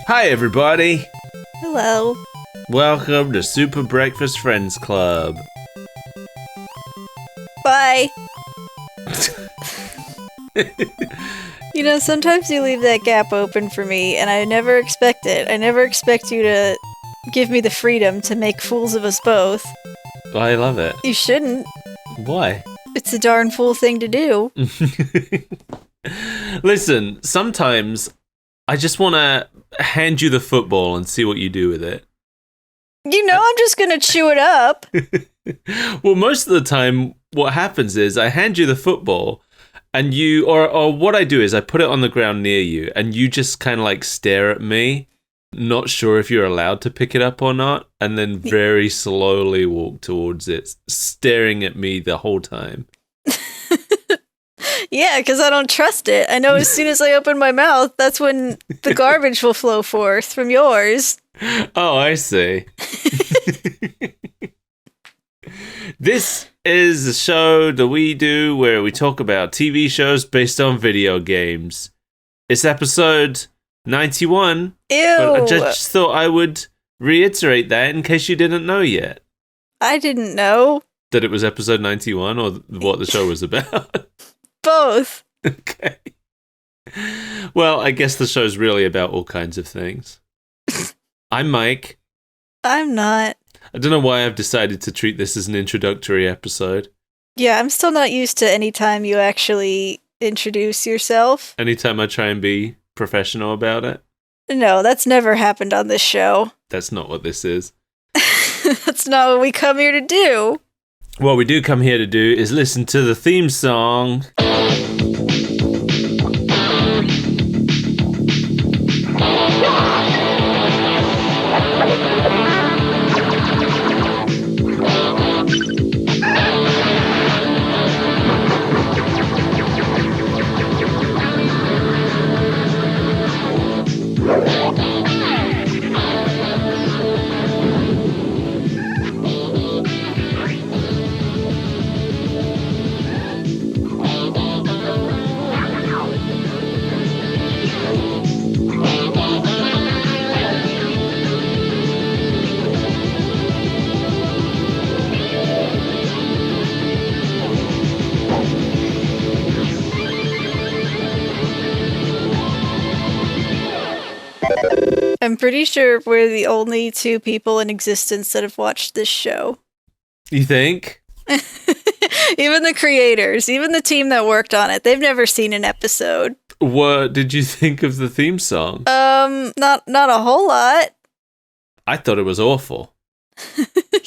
Hi, everybody. Hello. Welcome to Super Breakfast Friends Club. Bye. You know, sometimes you leave that gap open for me, and I never expect it. I never expect you to give me the freedom to make fools of us both. I love it. You shouldn't. Why? It's a darn fool thing to do. Listen, sometimes I just want to hand you the football and see what you do with it. You know I'm just gonna chew it up. Well, most of the time, what happens is I hand you the football, and you, or what I do is I put it on the ground near you, and you just kind of like stare at me, not sure if you're allowed to pick it up or not, and then very slowly walk towards it, staring at me the whole time. Yeah, because I don't trust it. I know as soon as I open my mouth, that's when the garbage will flow forth from yours. Oh, I see. This is a show that we do where we talk about TV shows based on video games. It's episode 91. Ew. But I just thought I would reiterate that in case you didn't know yet. I didn't know. That it was episode 91 or what the show was about? Both. Okay. Well, I guess the show's really about all kinds of things. I'm Mike. I'm not. I don't know why I've decided to treat this as an introductory episode. Yeah, I'm still not used to any time you actually introduce yourself. Anytime I try and be professional about it. No, that's never happened on this show. That's not what this is. That's not what we come here to do. What we do come here to do is listen to the theme song. I'm pretty sure we're the only two people in existence that have watched this show. You think? Even the creators, even the team that worked on it, they've never seen an episode. What did you think of the theme song? Not a whole lot. I thought it was awful.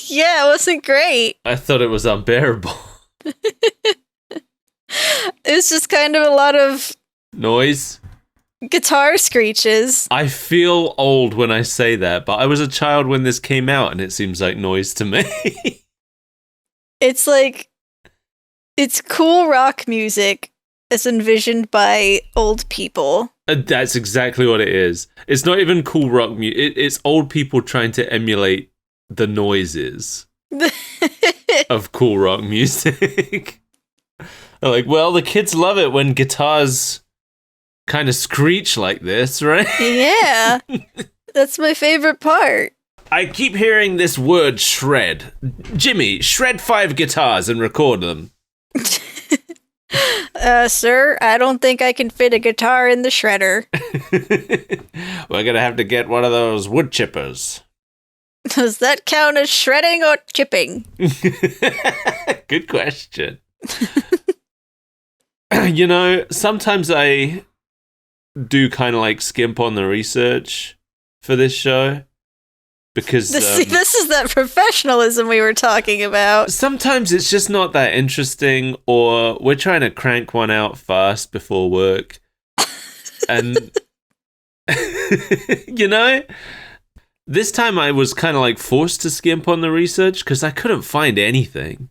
Yeah, it wasn't great. I thought it was unbearable. It's just kind of a lot of Noise. guitar screeches. I feel old when I say that, but I was a child when this came out, and it seems like noise to me. It's like, it's cool rock music as envisioned by old people. That's exactly what it is. It's not even cool rock music. It's old people trying to emulate the noises of cool rock music. They're like, well, the kids love it when guitars kind of screech like this, right? Yeah, that's my favorite part. I keep hearing this word shred. Jimmy, shred 5 guitars and record them. Sir, I don't think I can fit a guitar in the shredder. We're gonna have to get one of those wood chippers. Does that count as shredding or chipping? Good question. You know, sometimes I do kind of like skimp on the research for this show. Because this is that professionalism we were talking about. Sometimes it's just not that interesting, or we're trying to crank one out fast before work. And, you know, this time I was kind of like forced to skimp on the research because I couldn't find anything.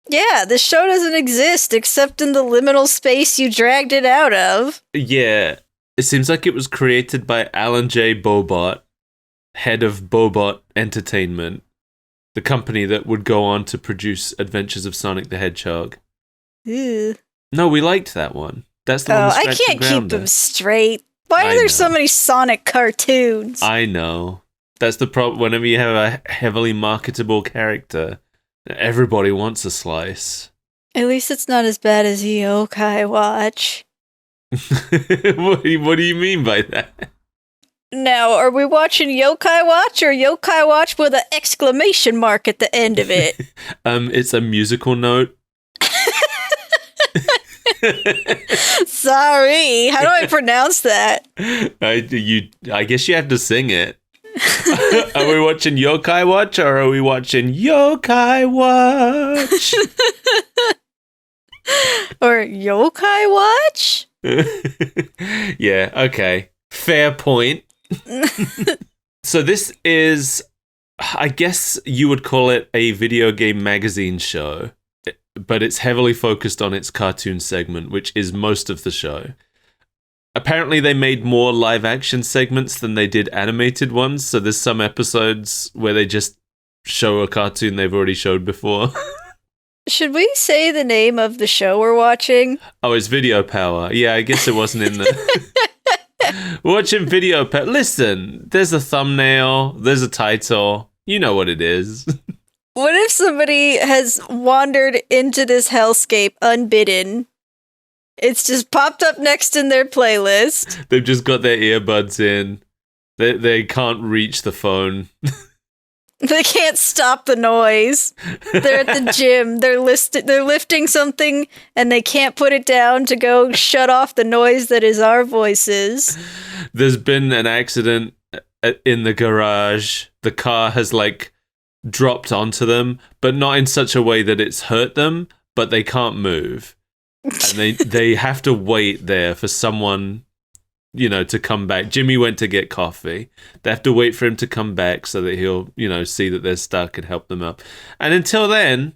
Yeah, this show doesn't exist except in the liminal space you dragged it out of. Yeah, it seems like it was created by Alan J. Bobot, head of Bobot Entertainment, the company that would go on to produce Adventures of Sonic the Hedgehog. Ew. No, we liked that one. That's the one. I can't keep them straight. Why are I there know. so many Sonic cartoons? I know. That's the problem. Whenever you have a heavily marketable character, everybody wants a slice. At least it's not as bad as Yokai Watch. What do you mean by that? Now, are we watching Yokai Watch or Yokai Watch with an exclamation mark at the end of it? It's a musical note. Sorry, how do I pronounce that? I guess you have to sing it. Are we watching Yokai Watch or are we watching Yokai Watch? Or Yokai Watch? Yeah, okay. Fair point. So this is, I guess you would call it a video game magazine show, but it's heavily focused on its cartoon segment, which is most of the show. Apparently they made more live action segments than they did animated ones, so there's some episodes where they just show a cartoon they've already showed before. Should we say the name of the show we're watching? Oh, it's Video Power. Yeah, I guess it wasn't in the... Watching Video Power. Listen, there's a thumbnail, there's a title. You know what it is. What if somebody has wandered into this hellscape unbidden? It's just popped up next in their playlist. They've just got their earbuds in. They can't reach the phone. They can't stop the noise. They're at the gym. They're lifting something and they can't put it down to go shut off the noise that is our voices. There's been an accident in the garage. The car has dropped onto them, but not in such a way that it's hurt them, but they can't move. And they have to wait there for someone, to come back. Jimmy went to get coffee. They have to wait for him to come back so that he'll, see that they're stuck and help them up. And until then,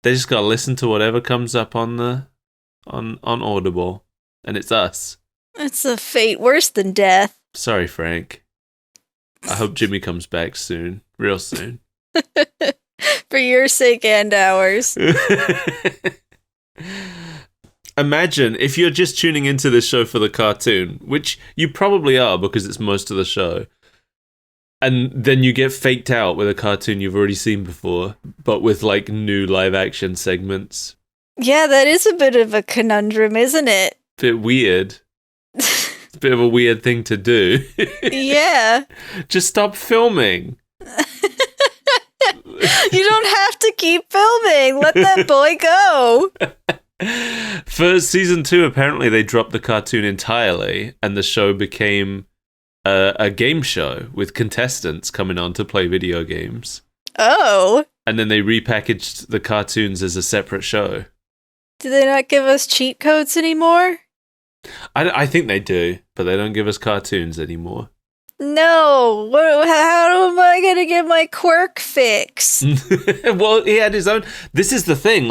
they just gotta listen to whatever comes up on Audible. And it's us. It's a fate worse than death. Sorry, Frank. I hope Jimmy comes back soon. Real soon. For your sake and ours. Imagine if you're just tuning into this show for the cartoon, which you probably are because it's most of the show, and then you get faked out with a cartoon you've already seen before, but with new live action segments. Yeah, that is a bit of a conundrum, isn't it? Bit weird. It's a bit of a weird thing to do. Yeah. Just stop filming. You don't have to keep filming. Let that boy go. For season 2, apparently they dropped the cartoon entirely, and the show became a game show with contestants coming on to play video games. Oh. And then they repackaged the cartoons as a separate show. Do they not give us cheat codes anymore? I think they do, but they don't give us cartoons anymore. No. How am I going to get my Kwirk fix? Well, he had his own. This is the thing,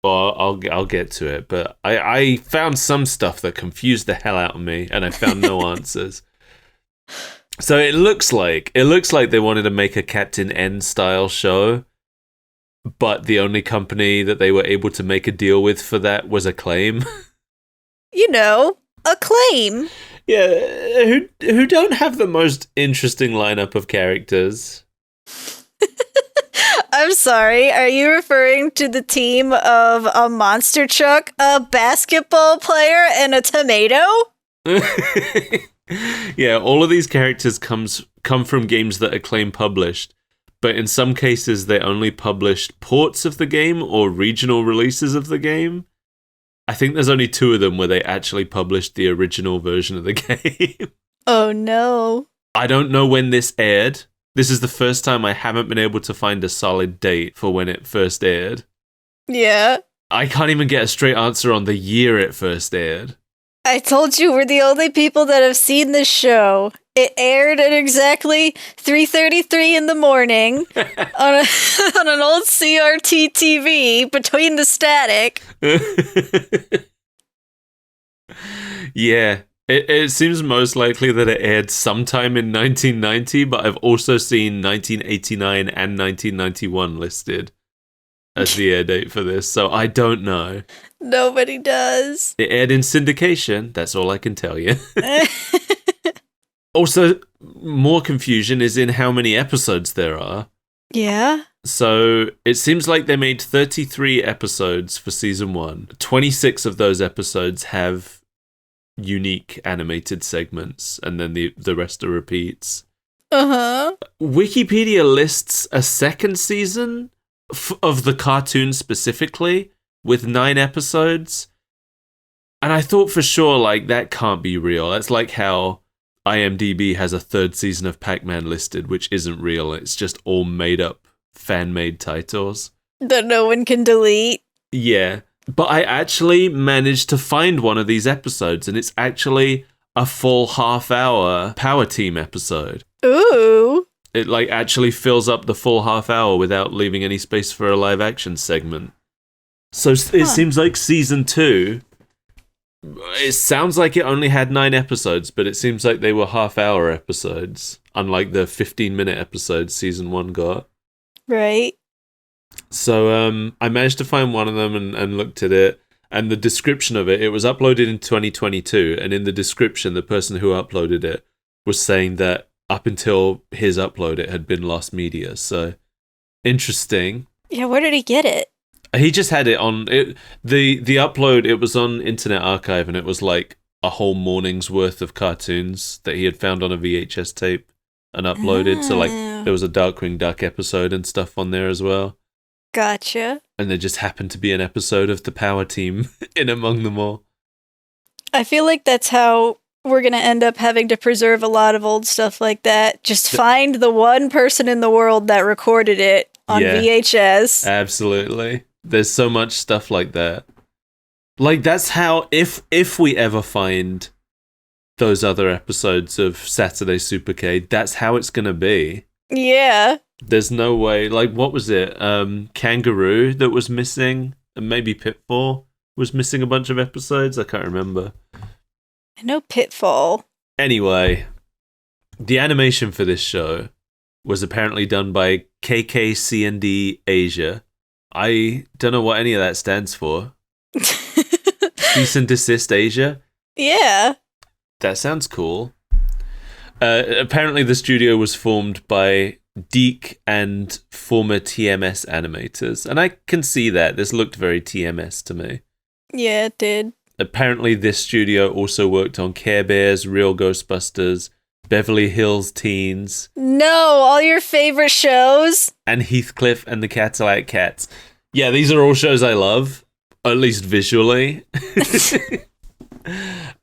well, I'll get to it, but I found some stuff that confused the hell out of me, and I found no answers. So it looks like they wanted to make a Captain N style show, but the only company that they were able to make a deal with for that was Acclaim. Acclaim. Yeah, who don't have the most interesting lineup of characters. I'm sorry, are you referring to the team of a monster truck, a basketball player, and a tomato? Yeah, all of these characters come from games that Acclaim published, but in some cases they only published ports of the game or regional releases of the game. I think there's only 2 of them where they actually published the original version of the game. Oh no. I don't know when this aired. This is the first time I haven't been able to find a solid date for when it first aired. Yeah. I can't even get a straight answer on the year it first aired. I told you we're the only people that have seen this show. It aired at exactly 3:33 in the morning on an old CRT TV between the static. Yeah. It seems most likely that it aired sometime in 1990, but I've also seen 1989 and 1991 listed as the air date for this, so I don't know. Nobody does. It aired in syndication, that's all I can tell you. Also, more confusion is in how many episodes there are. Yeah? So, it seems like they made 33 episodes for season 1. 26 of those episodes have unique animated segments, and then the rest are repeats. Uh-huh. Wikipedia lists a second season of the cartoon specifically, with 9 episodes. And I thought for sure, like, that can't be real. That's like how IMDb has a third season of Pac-Man listed, which isn't real. It's just all made up, fan-made titles. That no one can delete. Yeah. But I actually managed to find one of these episodes, and it's actually a full half-hour Power Team episode. Ooh. It, like, actually fills up the full half hour without leaving any space for a live-action segment. So it seems like season 2, it sounds like it only had 9 episodes, but it seems like they were half-hour episodes, unlike the 15-minute episodes season 1 got. Right. So I managed to find one of them and looked at it, and the description of it was uploaded in 2022, and in the description, the person who uploaded it was saying that up until his upload, it had been lost media. So interesting. Yeah, where did he get it? He just had it on it. The upload, it was on Internet Archive, and it was like a whole morning's worth of cartoons that he had found on a VHS tape and uploaded. So like there was a Darkwing Duck episode and stuff on there as well. Gotcha. And there just happened to be an episode of the Power Team in among them all. I feel like that's how we're going to end up having to preserve a lot of old stuff like that. Just find the one person in the world that recorded it on VHS. Absolutely. There's so much stuff like that. Like, that's how, if we ever find those other episodes of Saturday Supercade, that's how it's going to be. Yeah. There's no way. Like, what was it? Kangaroo that was missing, and maybe Pitfall was missing a bunch of episodes. I can't remember. I know Pitfall. Anyway, the animation for this show was apparently done by KKC&D Asia. I don't know what any of that stands for. Cease and Desist Asia? Yeah. That sounds cool. Apparently the studio was formed by Deke and former TMS animators. And I can see that. This looked very TMS to me. Yeah, it did. Apparently this studio also worked on Care Bears, Real Ghostbusters, Beverly Hills Teens. No, all your favorite shows. And Heathcliff and the Cadillac Cats. Yeah, these are all shows I love, at least visually.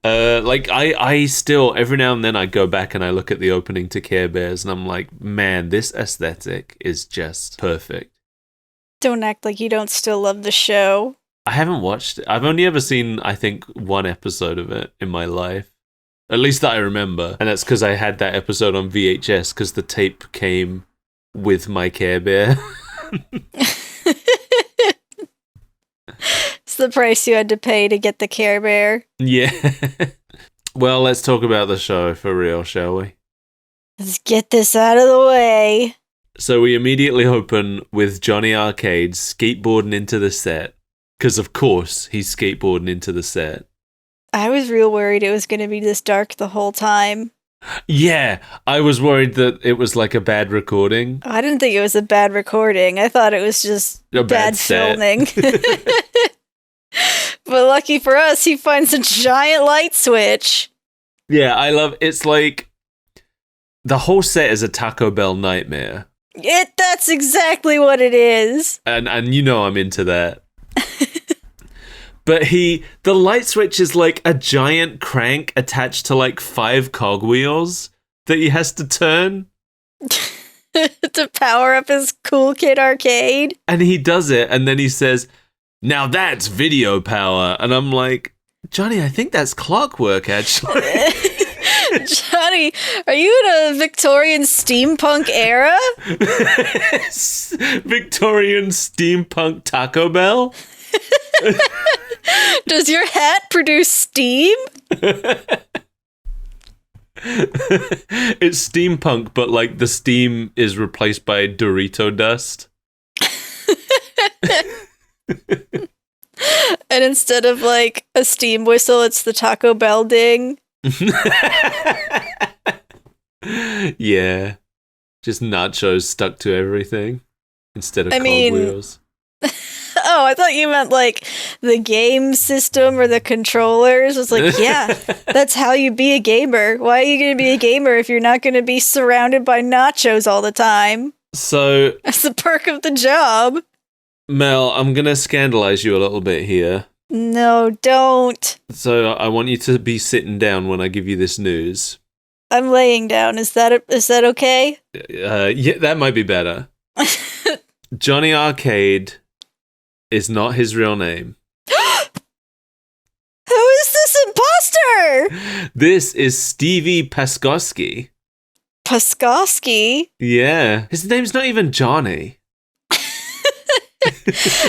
I still, every now and then I go back and I look at the opening to Care Bears and I'm like, man, this aesthetic is just perfect. Don't act like you don't still love the show. I haven't watched it. I've only ever seen, I think, 1 episode of it in my life. At least that I remember. And that's because I had that episode on VHS because the tape came with my Care Bear. It's the price you had to pay to get the Care Bear. Yeah. Well, let's talk about the show for real, shall we? Let's get this out of the way. So we immediately open with Johnny Arcade skateboarding into the set. Because, of course, he's skateboarding into the set. I was real worried it was going to be this dark the whole time. Yeah, I was worried that it was like a bad recording. I didn't think it was a bad recording. I thought it was just bad filming. But lucky for us, he finds a giant light switch. Yeah, I love it's like the whole set is a Taco Bell nightmare. That's exactly what it is. And you know I'm into that. But the light switch is like a giant crank attached to like 5 cogwheels that he has to turn. To power up his Cool Kid Arcade. And he does it, and then he says, now that's video power. And I'm like, Johnny, I think that's clockwork, actually. Johnny, are you in a Victorian steampunk era? Victorian steampunk Taco Bell? Does your hat produce steam? It's steampunk, but like the steam is replaced by Dorito dust. And instead of like a steam whistle, it's the Taco Bell ding. Yeah. Just nachos stuck to everything instead of cogwheels. Oh, I thought you meant like the game system or the controllers. It's like, yeah, that's how you be a gamer. Why are you going to be a gamer if you're not going to be surrounded by nachos all the time? So that's the perk of the job. Mel, I'm going to scandalize you a little bit here. No, don't. So I want you to be sitting down when I give you this news. I'm laying down. Is that okay? Yeah, that might be better. Johnny Arcade is not his real name. Who is this imposter? This is Stevie Paskowski. Paskowski? Yeah. His name's not even Johnny.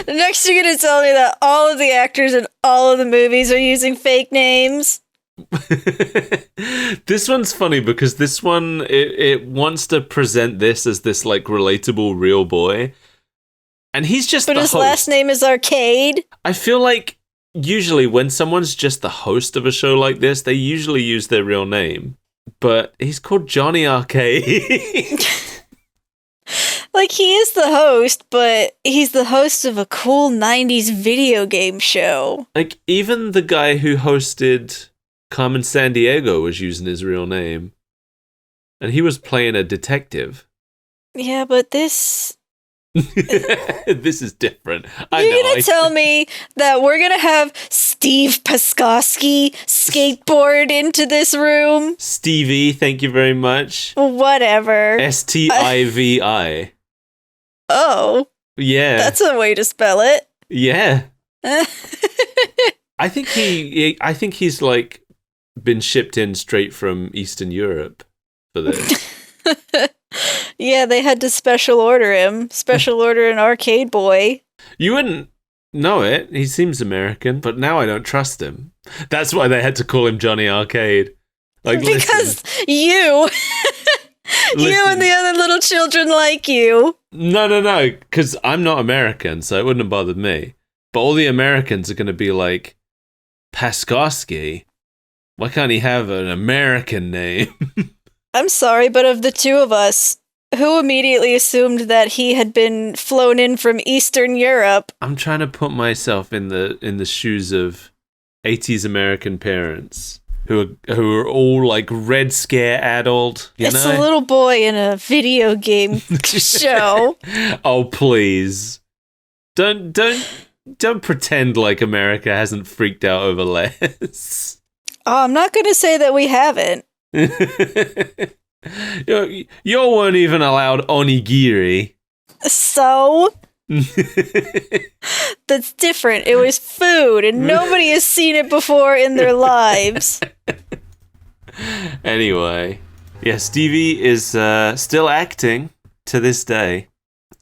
Next, you're going to tell me that all of the actors in all of the movies are using fake names? This one's funny because this one, it wants to present this as this, like, relatable real boy. And he's just the host. But his last name is Arcade? I feel like usually when someone's just the host of a show like this, they usually use their real name. But he's called Johnny Arcade. Like, he is the host, but he's the host of a cool 90s video game show. Like, even the guy who hosted Carmen Sandiego was using his real name. And he was playing a detective. Yeah, but this... This is different. You're going to tell me that we're going to have Steve Paskowski skateboard into this room? Stevie, thank you very much. Whatever. Stivi. Oh. Yeah. That's a way to spell it. Yeah. I think he's like been shipped in straight from Eastern Europe for this. Yeah, they had to special order him. Special order an Arcade Boy. You wouldn't know it. He seems American, but now I don't trust him. That's why they had to call him Johnny Arcade. Like, because you and the other little children like you. No, because I'm not American, so it wouldn't have bothered me. But all the Americans are going to be like, Paskowski? Why can't he have an American name? I'm sorry, but of the two of us, who immediately assumed that he had been flown in from Eastern Europe? I'm trying to put myself in the shoes of 80s American parents who are all like Red Scare addled. It's a little boy in a video game show. Oh, please. Don't pretend like America hasn't freaked out over Les. Oh, I'm not going to say that we haven't. You weren't even allowed onigiri. So? That's different. It was food, and nobody has seen it before in their lives. Anyway, yeah, Stevie is still acting to this day.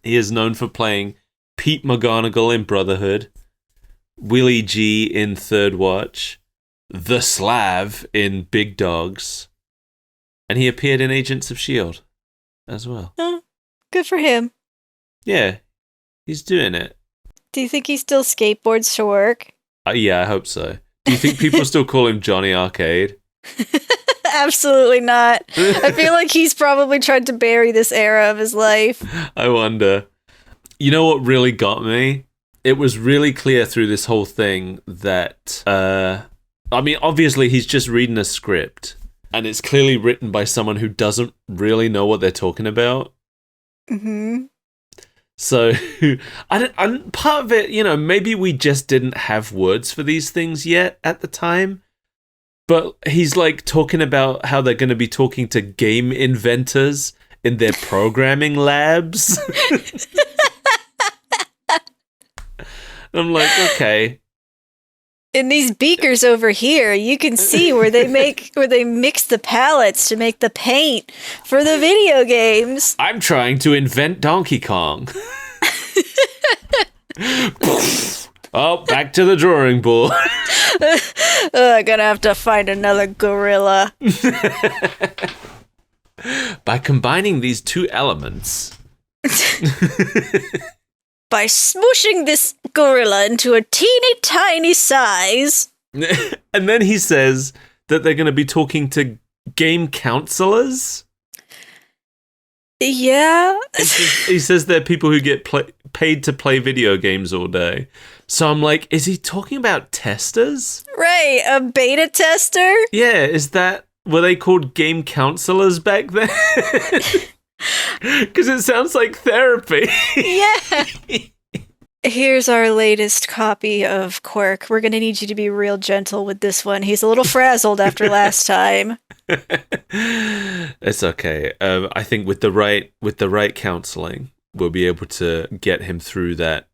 He is known for playing Pete McGonagall in Brotherhood, Willie G in Third Watch, the Slav in Big Dogs, and he appeared in Agents of S.H.I.E.L.D. as well. Oh, good for him. Yeah, he's doing it. Do you think he still skateboards to work? Yeah, I hope so. Do you think people still call him Johnny Arcade? Absolutely not. I feel like he's probably tried to bury this era of his life. I wonder. You know what really got me? It was really clear through this whole thing that, I mean, obviously he's just reading a script, and it's clearly written by someone who doesn't really know what they're talking about. Mm-hmm. So, part of it, you know, maybe we just didn't have words for these things yet at the time. But he's like talking about how they're going to be talking to game inventors in their programming labs. I'm like, okay. In these beakers over here, you can see where they mix the pallets to make the paint for the video games. I'm trying to invent Donkey Kong. Oh, back to the drawing board. I'm gonna have to find another gorilla. By combining these two elements. by smooshing this gorilla into a teeny tiny size. And then he says that they're going to be talking to game counselors. Yeah. He says they're people who get paid to play video games all day. So I'm like, is he talking about testers? Right, a beta tester? Yeah, were they called game counselors back then? Because it sounds like therapy. Yeah. Here's our latest copy of Kwirk. We're going to need you to be real gentle with this one. He's a little frazzled after last time. It's okay. I think with the right counseling, we'll be able to get him through that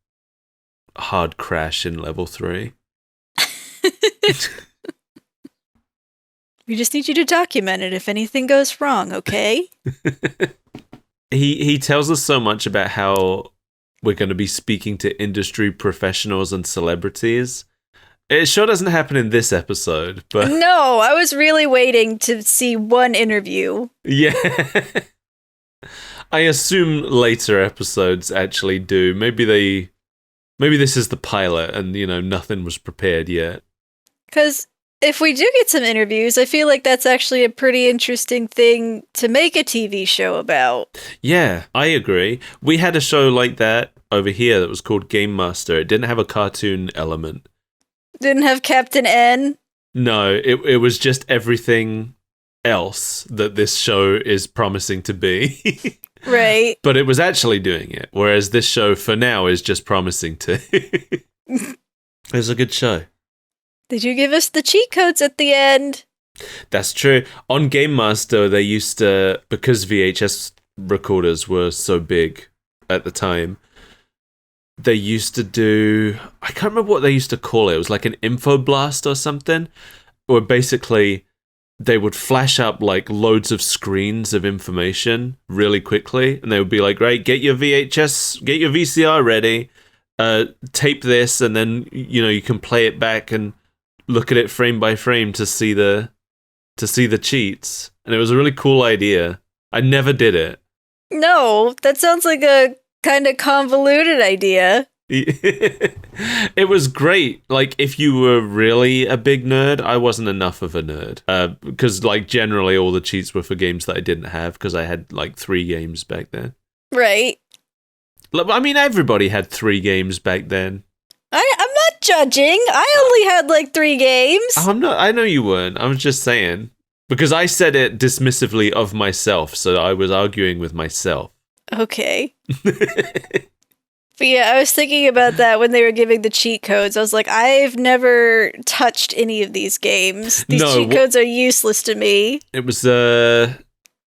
hard crash in level 3. We just need you to document it if anything goes wrong, okay? He tells us so much about how we're going to be speaking to industry professionals and celebrities. It sure doesn't happen in this episode, but... No, I was really waiting to see one interview. Yeah. I assume later episodes actually do. Maybe this is the pilot and, nothing was prepared yet. Because if we do get some interviews, I feel like that's actually a pretty interesting thing to make a TV show about. Yeah, I agree. We had a show like that over here that was called Game Master. It didn't have a cartoon element. Didn't have Captain N? No, it was just everything else that this show is promising to be. Right. But it was actually doing it, whereas this show for now is just promising to. It was a good show. Did you give us the cheat codes at the end? That's true. On Game Master, they used to, because VHS recorders were so big at the time, they used to do, I can't remember what they used to call it. It was like an info blast or something, where basically they would flash up like loads of screens of information really quickly, and they would be like, right, get your VCR ready, tape this, and then, you can play it back and look at it frame by frame to see the cheats. And it was a really cool idea. I never did it. No, that sounds like a kind of convoluted idea. It was great. Like, if you were really a big nerd, I wasn't enough of a nerd. Because, generally all the cheats were for games that I didn't have, because I had, 3 games back then. Right. I mean, everybody had 3 games back then. I'm not judging. I only had, 3 games. I know you weren't. I was just saying. Because I said it dismissively of myself, so I was arguing with myself. Okay. But yeah, I was thinking about that when they were giving the cheat codes. I was like, I've never touched any of these games. These cheat codes are useless to me. It was Ninja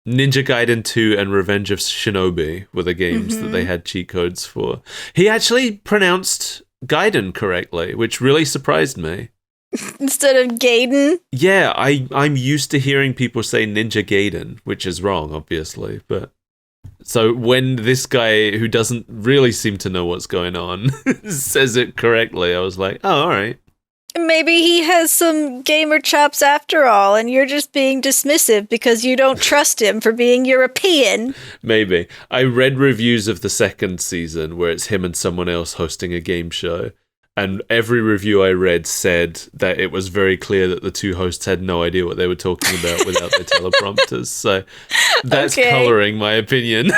Gaiden 2 and Revenge of Shinobi were the games that they had cheat codes for. He actually pronounced Gaiden correctly, which really surprised me. Instead of Gaiden? Yeah, I'm used to hearing people say Ninja Gaiden, which is wrong, obviously, but... So when this guy, who doesn't really seem to know what's going on, says it correctly, I was like, oh, all right. Maybe he has some gamer chops after all, and you're just being dismissive because you don't trust him for being European. Maybe. I read reviews of the second season where it's him and someone else hosting a game show, and every review I read said that it was very clear that the 2 hosts had no idea what they were talking about without their teleprompters. So that's coloring my opinion.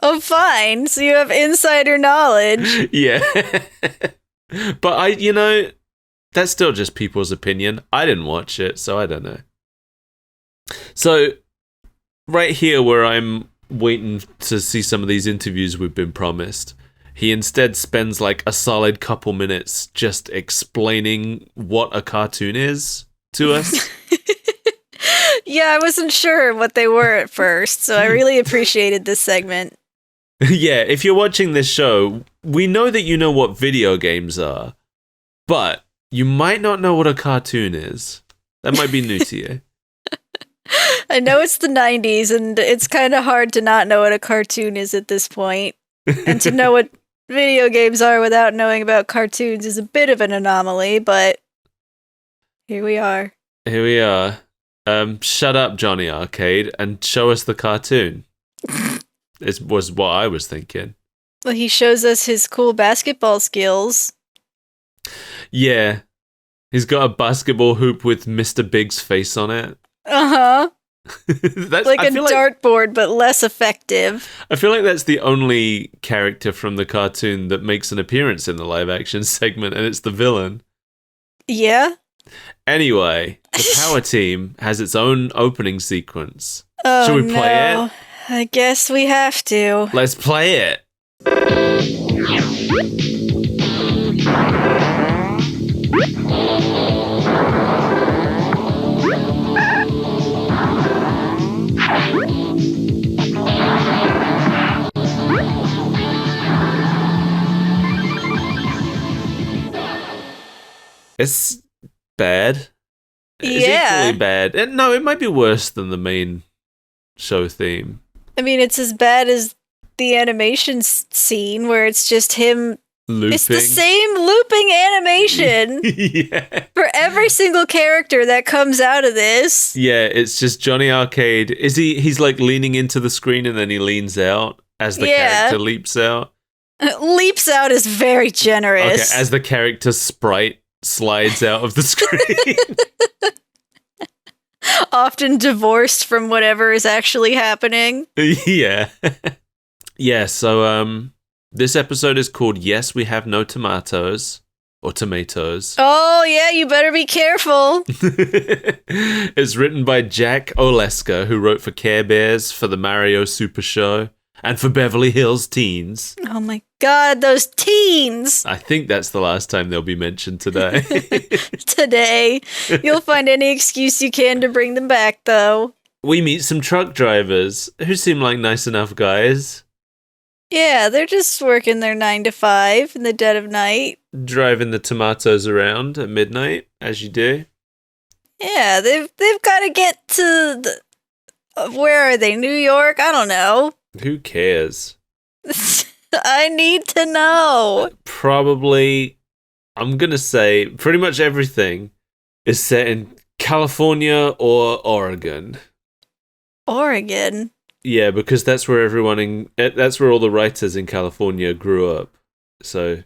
Oh, fine. So you have insider knowledge. Yeah. But that's still just people's opinion. I didn't watch it, so I don't know. So right here where I'm waiting to see some of these interviews we've been promised, he instead spends a solid couple minutes just explaining what a cartoon is to us. Yeah, I wasn't sure what they were at first, so I really appreciated this segment. Yeah, if you're watching this show, we know that you know what video games are, but you might not know what a cartoon is. That might be new to you. I know it's the 90s, and it's kind of hard to not know what a cartoon is at this point. And to know what video games are without knowing about cartoons is a bit of an anomaly, but here we are. Here we are. Shut up, Johnny Arcade, and show us the cartoon. It was what I was thinking. Well, he shows us his cool basketball skills. Yeah. He's got a basketball hoop with Mr. Big's face on it. Uh-huh. Like a dartboard, but less effective. I feel like that's the only character from the cartoon that makes an appearance in the live-action segment, and it's the villain. Yeah? Anyway, the Power Team has its own opening sequence. Oh, Should we play it? I guess we have to. Let's play it. It's bad. It's equally bad. No, it might be worse than the main show theme. I mean, it's as bad as the animation scene where it's just him looping. It's the same looping animation for every single character that comes out of this. Yeah, it's just Johnny Arcade. He's like leaning into the screen and then he leans out as the character leaps out. Leaps out is very generous. Okay, as the character sprite slides out of the screen. Often divorced from whatever is actually happening. Yeah. Yeah, so this episode is called Yes, We Have No Tomatoes. Or Tomatoes. Oh, yeah, you better be careful. It's written by Jack Oleska, who wrote for Care Bears, for the Mario Super Show, and for Beverly Hills Teens. Oh my god, those teens! I think that's the last time they'll be mentioned today. Today. You'll find any excuse you can to bring them back, though. We meet some truck drivers, who seem like nice enough guys. Yeah, they're just working their 9 to 5 in the dead of night. Driving the tomatoes around at midnight, as you do. Yeah, they've got to get to where are they? New York? I don't know. Who cares? I need to know. Probably, I'm going to say pretty much everything is set in California or Oregon. Oregon? Yeah, because that's where that's where all the writers in California grew up. So,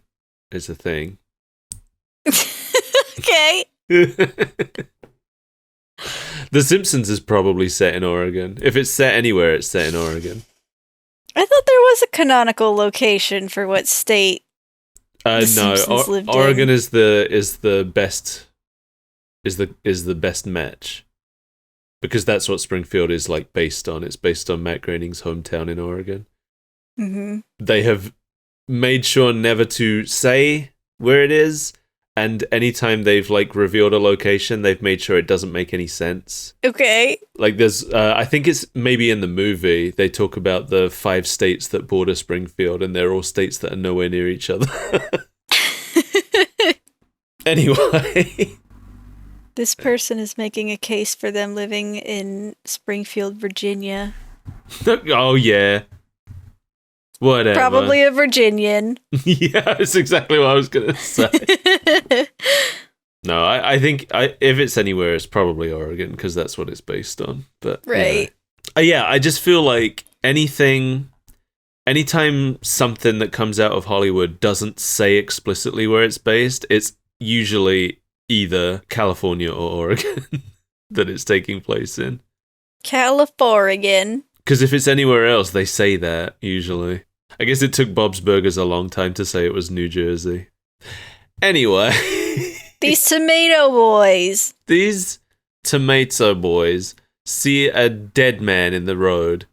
it's a thing. Okay. The Simpsons is probably set in Oregon. If it's set anywhere, it's set in Oregon. I thought there was a canonical location for what state the Simpsons lived Oregon in. is the best match. Because that's what Springfield is like based on. It's based on Matt Groening's hometown in Oregon. Mm-hmm. They have made sure never to say where it is, and anytime they've like revealed a location, they've made sure it doesn't make any sense. Okay. Like there's, I think it's maybe in the movie they talk about the 5 states that border Springfield, and they're all states that are nowhere near each other. Anyway. This person is making a case for them living in Springfield, Virginia. Oh, yeah. Whatever. Probably a Virginian. Yeah, that's exactly what I was going to say. No, I think if it's anywhere, it's probably Oregon, because that's what it's based on. But right. Yeah, I just feel like anytime something that comes out of Hollywood doesn't say explicitly where it's based, it's usually either California or Oregon that it's taking place in. California. Because if it's anywhere else, they say that, usually. I guess it took Bob's Burgers a long time to say it was New Jersey. Anyway. These tomato boys. These tomato boys see a dead man in the road.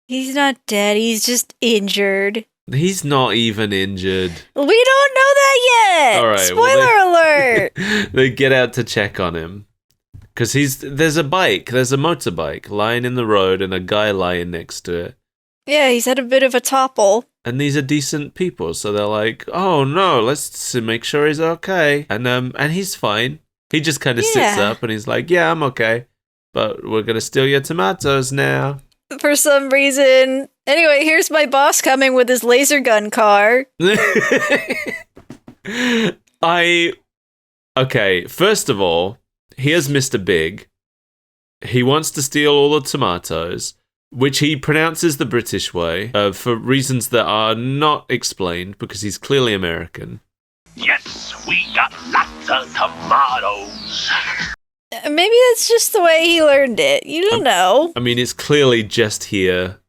He's not dead, he's just injured. He's not even injured. We don't know that yet. All right, Spoiler alert. They get out to check on him. Because there's a motorbike lying in the road and a guy lying next to it. Yeah, he's had a bit of a topple. And these are decent people, so they're like, oh no, let's make sure he's okay. And he's fine. He just kind of sits up and he's like, yeah, I'm okay. But we're going to steal your tomatoes now. For some reason. Anyway, here's my boss coming with his laser gun car. Okay, first of all, here's Mr. Big. He wants to steal all the tomatoes. which he pronounces the British way for reasons that are not explained because he's clearly American. Yes, we got lots of tomatoes. Maybe that's just the way he learned it. You don't know. I mean, it's clearly just here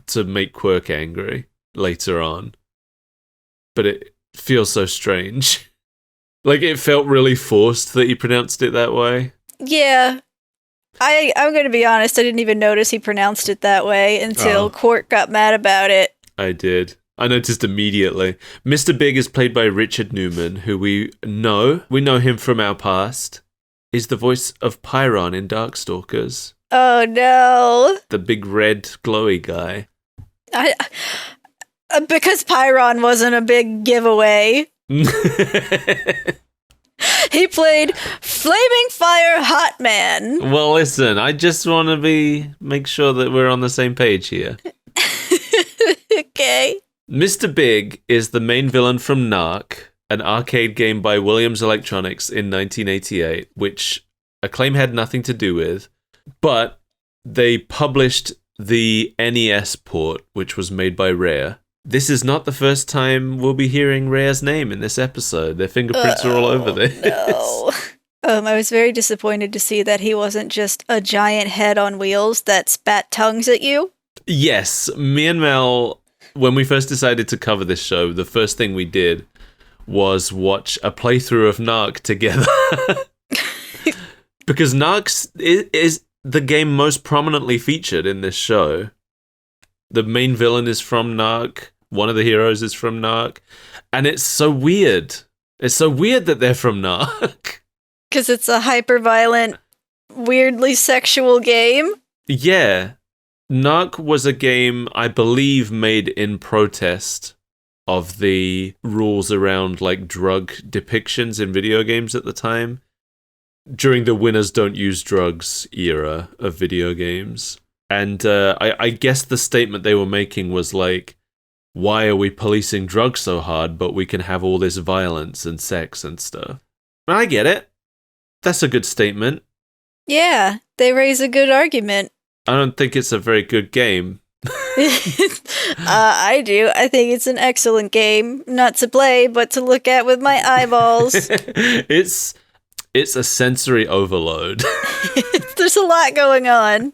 to make Kwirk angry later on. But it feels so strange. Like, it felt really forced that he pronounced it that way. Yeah. I'm going to be honest, I didn't even notice he pronounced it that way until Kwirk got mad about it. I did. I noticed immediately. Mr. Big is played by Richard Newman, who we know him from our past. He's the voice of Tyrone in Darkstalkers. Oh no. The big red glowy guy. Because Tyrone wasn't a big giveaway. He played Flaming Fire Hot Man. Well, listen, I just want to make sure that we're on the same page here. Okay. Mr. Big is the main villain from Narc, an arcade game by Williams Electronics in 1988, which Acclaim had nothing to do with, but they published the NES port, which was made by Rare. This is not the first time we'll be hearing Rare's name in this episode. Their fingerprints are all over this. No. I was very disappointed to see that he wasn't just a giant head on wheels that spat tongues at you. Yes, me and Mel, when we first decided to cover this show, the first thing we did was watch a playthrough of Narc together. Because Narc is the game most prominently featured in this show. The main villain is from Narc. One of the heroes is from Narc. And it's so weird. It's so weird that they're from Narc. Because it's a hyper-violent, weirdly sexual game? Yeah. Narc was a game, I believe, made in protest of the rules around like drug depictions in video games at the time. During the winners don't use drugs era of video games. And I guess the statement they were making was like, why are we policing drugs so hard, but we can have all this violence and sex and stuff? And I get it. That's a good statement. Yeah, they raise a good argument. I don't think it's a very good game. I do. I think it's an excellent game. Not to play, but to look at with my eyeballs. It's a sensory overload. There's a lot going on.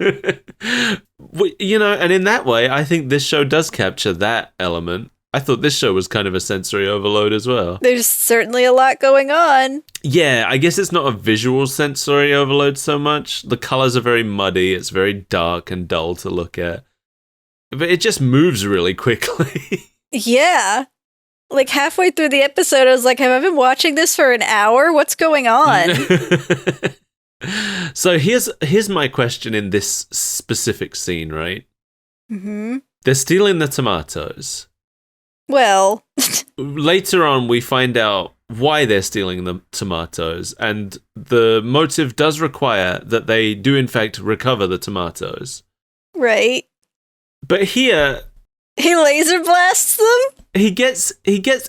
You know, and in that way, I think this show does capture that element. I thought this show was kind of a sensory overload as well. There's certainly a lot going on. Yeah, I guess it's not a visual sensory overload so much. The colors are very muddy. It's very dark and dull to look at. But it just moves really quickly. Yeah. Like halfway through the episode, I was like, have I been watching this for an hour? What's going on? So here's my question in this specific scene, right? Mm-hmm. They're stealing the tomatoes. Well. Later on, we find out why they're stealing the tomatoes, and the motive does require that they do, in fact, recover the tomatoes. Right. But here... He laser blasts them? He gets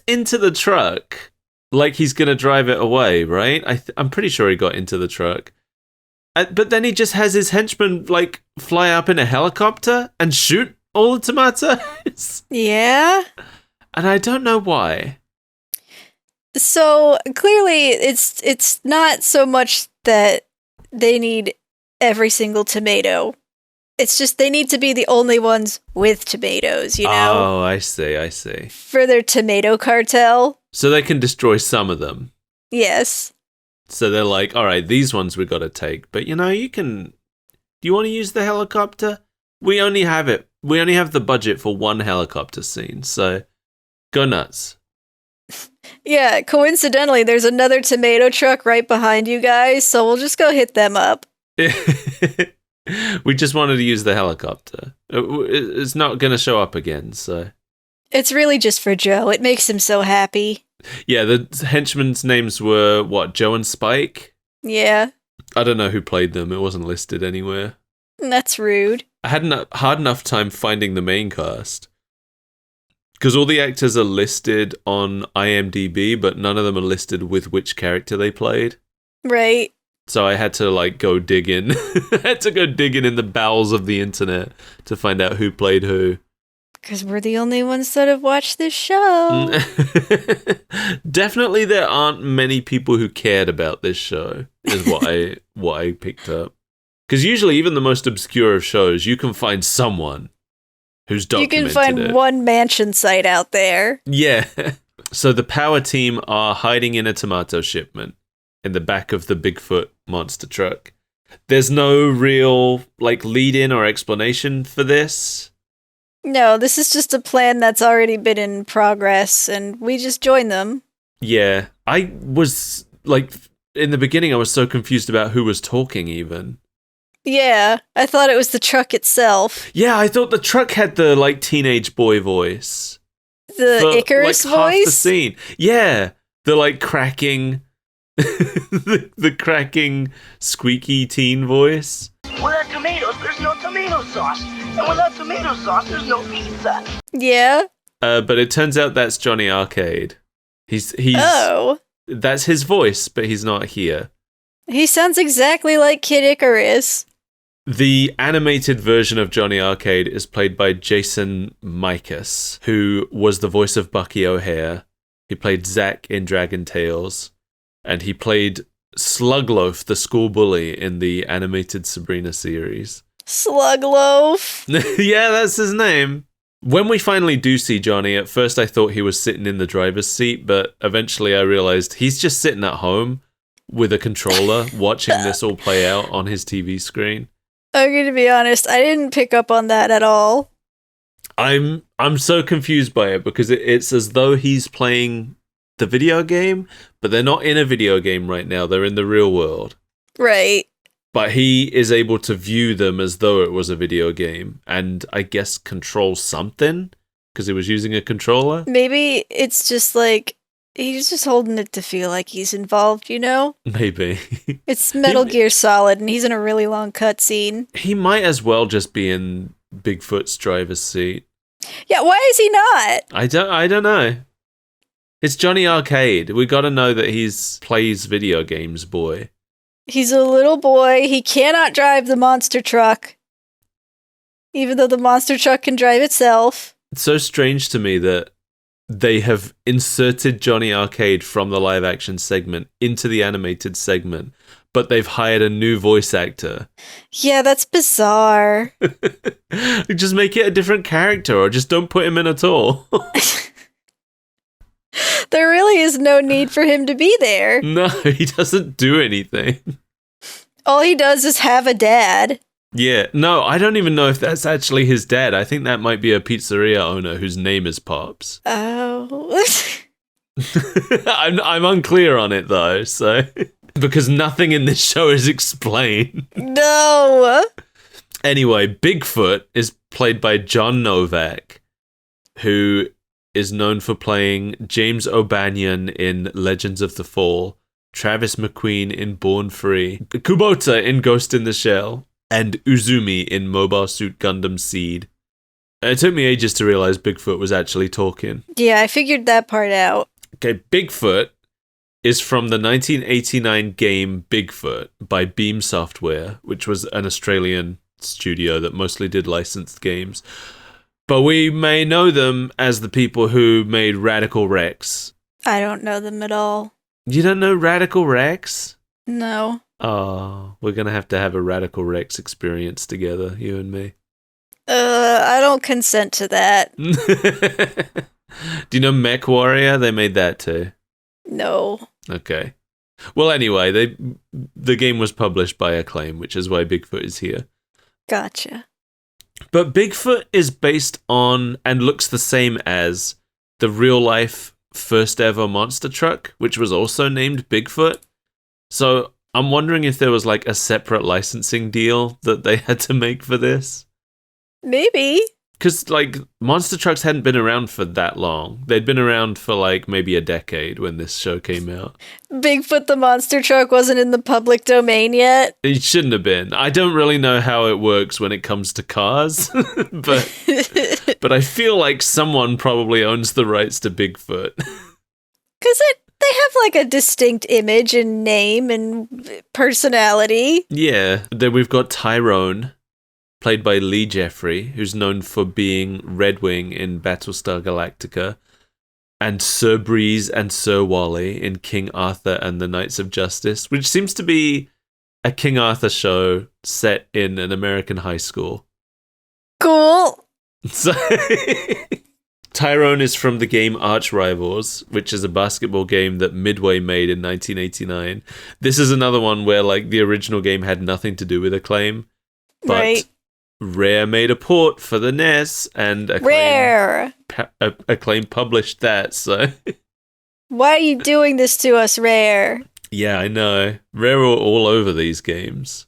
into the truck like he's going to drive it away, right? I'm pretty sure he got into the truck. But then he just has his henchmen, like, fly up in a helicopter and shoot all the tomatoes. Yeah. And I don't know why. So, clearly, it's not so much that they need every single tomato. It's just they need to be the only ones with tomatoes, you know? Oh, I see. For their tomato cartel. So they can destroy some of them. Yes. So they're like, all right, these ones we got to take. But, you know, do you want to use the helicopter? We only have the budget for one helicopter scene. So go nuts. Yeah, coincidentally, there's another tomato truck right behind you guys. So we'll just go hit them up. We just wanted to use the helicopter. It's not going to show up again, so... It's really just for Joe. It makes him so happy. Yeah, the henchmen's names were, what, Joe and Spike? Yeah. I don't know who played them. It wasn't listed anywhere. That's rude. I had a hard enough time finding the main cast. Because all the actors are listed on IMDb, but none of them are listed with which character they played. Right. So I had to like go digging. I had to go digging in the bowels of the internet to find out who played who. Because we're the only ones that have watched this show. Definitely there aren't many people who cared about this show, is what I picked up. Because usually even the most obscure of shows, you can find someone who's documented it. You can find one mansion site out there. Yeah. So the power team are hiding in a tomato shipment in the back of the Bigfoot monster truck. There's no real like lead-in or explanation for this. No, this is just a plan that's already been in progress, and we just join them. Yeah. I was, like, in the beginning, I was so confused about who was talking, even. Yeah, I thought it was the truck itself. Yeah, I thought the truck had the, like, teenage boy voice. The Icarus like, half the voice? scene. Yeah. The, like, cracking... the cracking, squeaky teen voice. Without tomatoes, there's no tomato sauce. And without tomato sauce, there's no pizza. Yeah. But it turns out that's Johnny Arcade. He's Oh. That's his voice, but he's not here. He sounds exactly like Kid Icarus. The animated version of Johnny Arcade is played by Jason Mikas, who was the voice of Bucky O'Hare. He played Zack in Dragon Tales, and he played Slugloaf, the school bully, in the animated Sabrina series. Slugloaf. Yeah, that's his name. When we finally do see Johnny, at first I thought he was sitting in the driver's seat, but eventually I realized he's just sitting at home with a controller watching this all play out on his TV screen. I'm going to be honest, I didn't pick up on that at all. I'm so confused by it because it's as though he's playing the video game, but they're not in a video game right now. They're in the real world. Right. But he is able to view them as though it was a video game and I guess control something because he was using a controller. Maybe it's just like, he's just holding it to feel like he's involved, you know? Maybe. It's Metal Gear Solid and he's in a really long cutscene. He might as well just be in Bigfoot's driver's seat. Yeah, why is he not? I don't know. It's Johnny Arcade. We got to know that he's plays video games, boy. He's a little boy. He cannot drive the monster truck. Even though the monster truck can drive itself. It's so strange to me that they have inserted Johnny Arcade from the live action segment into the animated segment, but they've hired a new voice actor. Yeah, that's bizarre. Just make it a different character or just don't put him in at all. There really is no need for him to be there. No, he doesn't do anything. All he does is have a dad. Yeah, no, I don't even know if that's actually his dad. I think that might be a pizzeria owner whose name is Pops. Oh. I'm unclear on it though, so because nothing in this show is explained. No. Anyway, Bigfoot is played by John Novak, who is known for playing James O'Banion in Legends of the Fall, Travis McQueen in Born Free, Kubota in Ghost in the Shell, and Uzumi in Mobile Suit Gundam Seed. It took me ages to realize Bigfoot was actually talking. Yeah, I figured that part out. Okay, Bigfoot is from the 1989 game Bigfoot by Beam Software, which was an Australian studio that mostly did licensed games. But we may know them as the people who made Radical Rex. I don't know them at all. You don't know Radical Rex? No. Oh, we're going to have a Radical Rex experience together, you and me. I don't consent to that. Do you know Mech Warrior? They made that too. No. Okay. Well, anyway, the game was published by Acclaim, which is why Bigfoot is here. Gotcha. But Bigfoot is based on and looks the same as the real-life first ever monster truck, which was also named Bigfoot. So I'm wondering if there was like a separate licensing deal that they had to make for this. Maybe. Because like monster trucks hadn't been around for that long. They'd been around for like maybe a decade when this show came out. Bigfoot the monster truck wasn't in the public domain yet. It shouldn't have been. I don't really know how it works when it comes to cars, but I feel like someone probably owns the rights to Bigfoot. Because they they have like a distinct image and name and personality. Yeah. Then we've got Tyrone, played by Lee Jeffrey, who's known for being Redwing in Battlestar Galactica, and Sir Breeze and Sir Wally in King Arthur and the Knights of Justice, which seems to be a King Arthur show set in an American high school. Cool. So Tyrone is from the game Arch Rivals, which is a basketball game that Midway made in 1989. This is another one where like the original game had nothing to do with Acclaim, but Right. Rare made a port for the NES, and Acclaim published that. So Why are you doing this to us, Rare? yeah, I know. Rare are all over these games.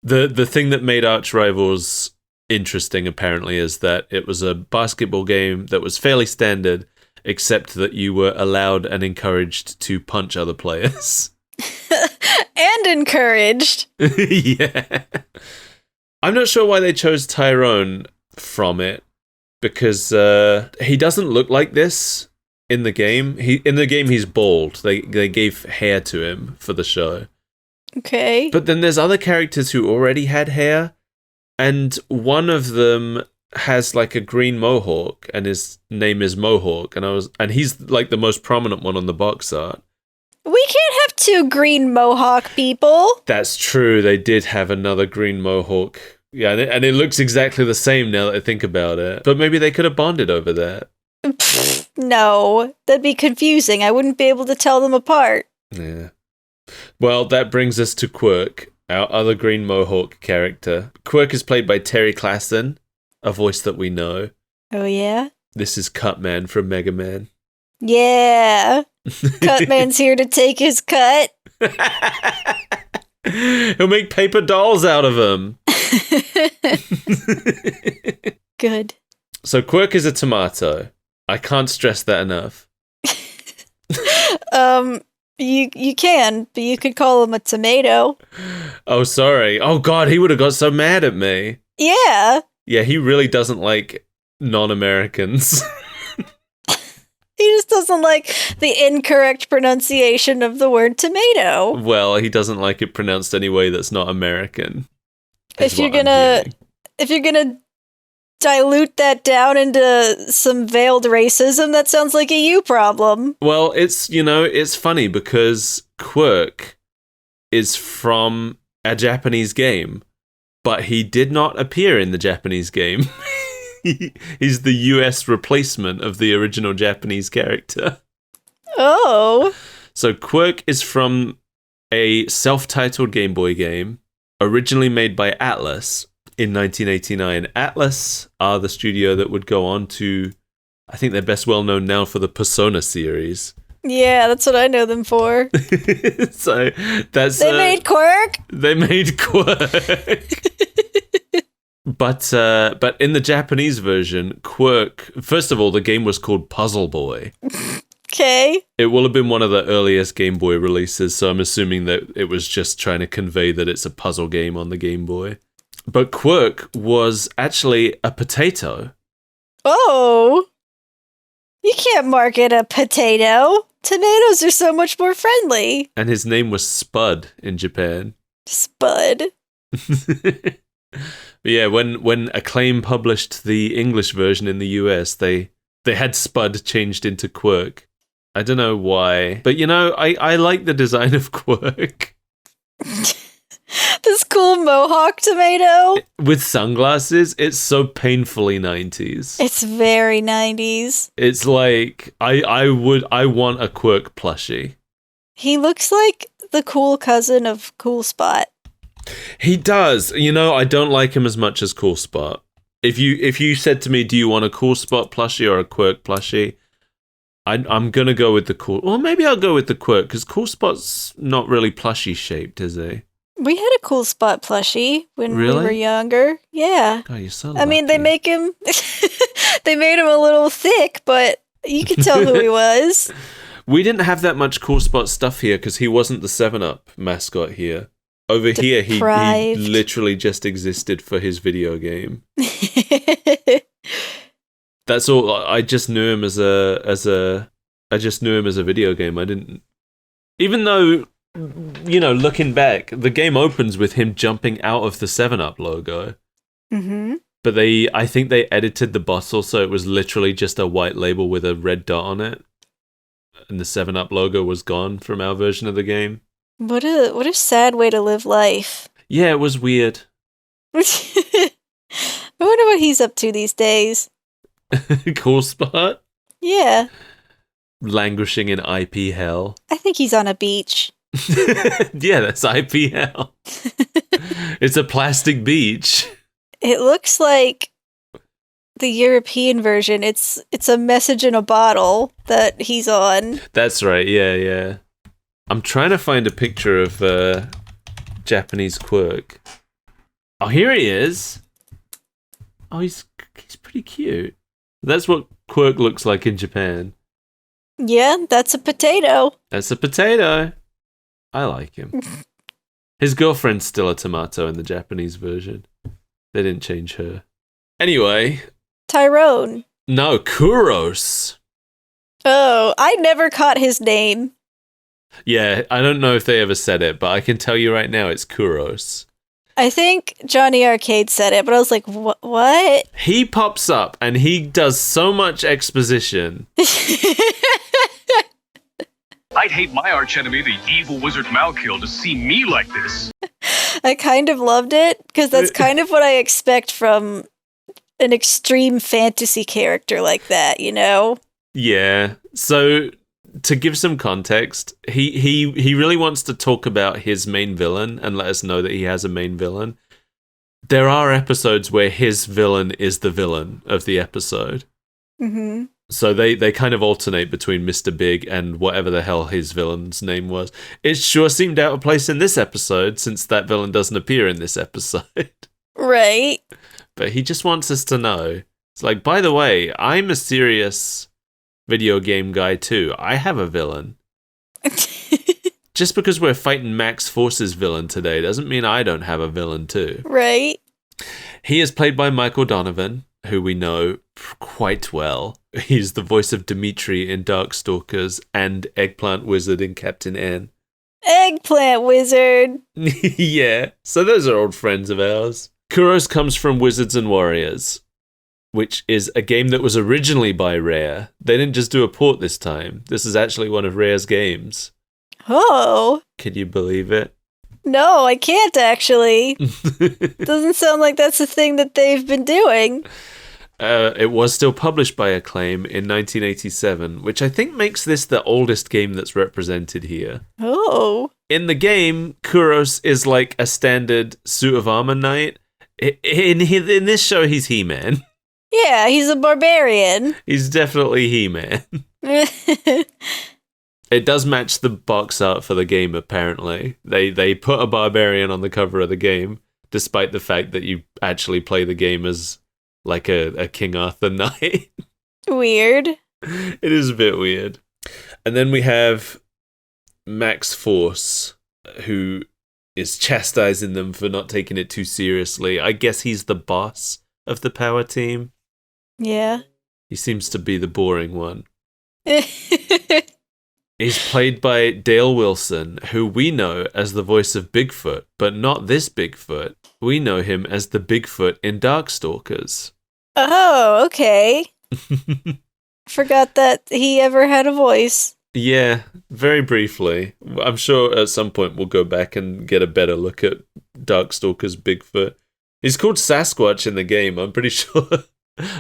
The thing that made Arch Rivals interesting, apparently, is that it was a basketball game that was fairly standard, except that you were allowed and encouraged to punch other players. And encouraged. Yeah. I'm not sure why they chose Tyrone from it, because he doesn't look like this in the game. In the game, he's bald. They gave hair to him for the show. Okay. But then there's other characters who already had hair, and one of them has like a green mohawk, and his name is Mohawk, and he's like the most prominent one on the box art. We can't have two green mohawk people. That's true. They did have another green mohawk. Yeah, and it looks exactly the same now that I think about it. But maybe they could have bonded over that. Pfft, no, that'd be confusing. I wouldn't be able to tell them apart. Yeah. Well, that brings us to Kwirk, our other green mohawk character. Kwirk is played by Terry Klassen, a voice that we know. Oh, yeah? This is Cutman from Mega Man. Yeah. Cutman's here to take his cut. He'll make paper dolls out of them. Good. So Kwirk is a tomato. I can't stress that enough. You can, but you could call him a tomato. Oh, sorry. Oh, God, he would have got so mad at me. Yeah. Yeah, he really doesn't like non-Americans. He just doesn't like the incorrect pronunciation of the word tomato. Well, he doesn't like it pronounced any way that's not American. If you're gonna dilute that down into some veiled racism, that sounds like a you problem. Well, it's funny because Kwirk is from a Japanese game, but he did not appear in the Japanese game. He's the US replacement of the original Japanese character. Oh. So Kwirk is from a self-titled Game Boy game, originally made by Atlas in 1989. Atlas are the studio that would go on to, I think they're best well known now for the Persona series. Yeah, that's what I know them for. So that's They made Kwirk? They made Kwirk. But in the Japanese version, Kwirk, first of all, the game was called Puzzle Boy. Okay. It will have been one of the earliest Game Boy releases, so I'm assuming that it was just trying to convey that it's a puzzle game on the Game Boy. But Kwirk was actually a potato. Oh. You can't market a potato. Tomatoes are so much more friendly. And his name was Spud in Japan. Spud. But yeah, when Acclaim published the English version in the US, they had Spud changed into Kwirk. I don't know why, but I like the design of Kwirk. This cool mohawk tomato. With sunglasses, it's so painfully 90s. It's very 90s. It's like I want a Kwirk plushie. He looks like the cool cousin of Cool Spot. He does. I don't like him as much as Cool Spot. If you said to me, do you want a Cool Spot plushie or a Kwirk plushie? I'm gonna go with the Cool. Or maybe I'll go with the Kwirk, because Cool Spot's not really plushie shaped, is he? We had a Cool Spot plushie when Really? we were younger. Yeah. God, you're so I mean, they lucky. make him. They made him a little thick, but you could tell who he was. We didn't have that much Cool Spot stuff here because he wasn't the 7-Up mascot here. Over here, he literally just existed for his video game. That's all. I just knew him as a I just knew him as a video game. I didn't... Even though, looking back, the game opens with him jumping out of the 7-Up logo. Mm-hmm. But I think they edited the bottle so it was literally just a white label with a red dot on it. And the 7-Up logo was gone from our version of the game. What a sad way to live life. Yeah, it was weird. I wonder what he's up to these days. Cool spot. Yeah. Languishing in IP hell. I think he's on a beach. Yeah, that's IP hell. It's a plastic beach. It looks like the European version. It's a message in a bottle that he's on. That's right, yeah. I'm trying to find a picture of Japanese Kwirk. Oh, here he is. Oh, he's pretty cute. That's what Kwirk looks like in Japan. Yeah, that's a potato. That's a potato. I like him. His girlfriend's still a tomato in the Japanese version. They didn't change her. Anyway. Tyrone. No, Kuros. Oh, I never caught his name. Yeah, I don't know if they ever said it, but I can tell you right now it's Kuros. I think Johnny Arcade said it, but I was like, what? He pops up and he does so much exposition. I'd hate my archenemy, the evil wizard Malkiel, to see me like this. I kind of loved it, because that's kind of what I expect from an extreme fantasy character like that, you know? Yeah. So, to give some context, he really wants to talk about his main villain and let us know that he has a main villain. There are episodes where his villain is the villain of the episode. Mm-hmm. So they kind of alternate between Mr. Big and whatever the hell his villain's name was. It sure seemed out of place in this episode, since that villain doesn't appear in this episode. Right. But he just wants us to know. It's like, by the way, I'm a serious video game guy too. I have a villain. Just because we're fighting Max Force's villain today doesn't mean I don't have a villain too. Right. He is played by Michael Donovan, who we know quite well. He's the voice of Dimitri in Darkstalkers and Eggplant Wizard in Captain N. Eggplant Wizard. Yeah, so those are old friends of ours. Kuros comes from Wizards and Warriors, which is a game that was originally by Rare. They didn't just do a port this time. This is actually one of Rare's games. Oh. Can you believe it? No, I can't actually. Doesn't sound like that's a thing that they've been doing. It was still published by Acclaim in 1987, which I think makes this the oldest game that's represented here. Oh. In the game, Kuros is like a standard suit of armor knight. In this show, he's He-Man. Yeah, he's a barbarian. He's definitely He-Man. It does match the box art for the game, apparently. They put a barbarian on the cover of the game, despite the fact that you actually play the game as like a King Arthur knight. Weird. It is a bit weird. And then we have Max Force, who is chastising them for not taking it too seriously. I guess he's the boss of the power team. Yeah. He seems to be the boring one. He's played by Dale Wilson, who we know as the voice of Bigfoot, but not this Bigfoot. We know him as the Bigfoot in Darkstalkers. Oh, okay. Forgot that he ever had a voice. Yeah, very briefly. I'm sure at some point we'll go back and get a better look at Darkstalkers Bigfoot. He's called Sasquatch in the game, I'm pretty sure.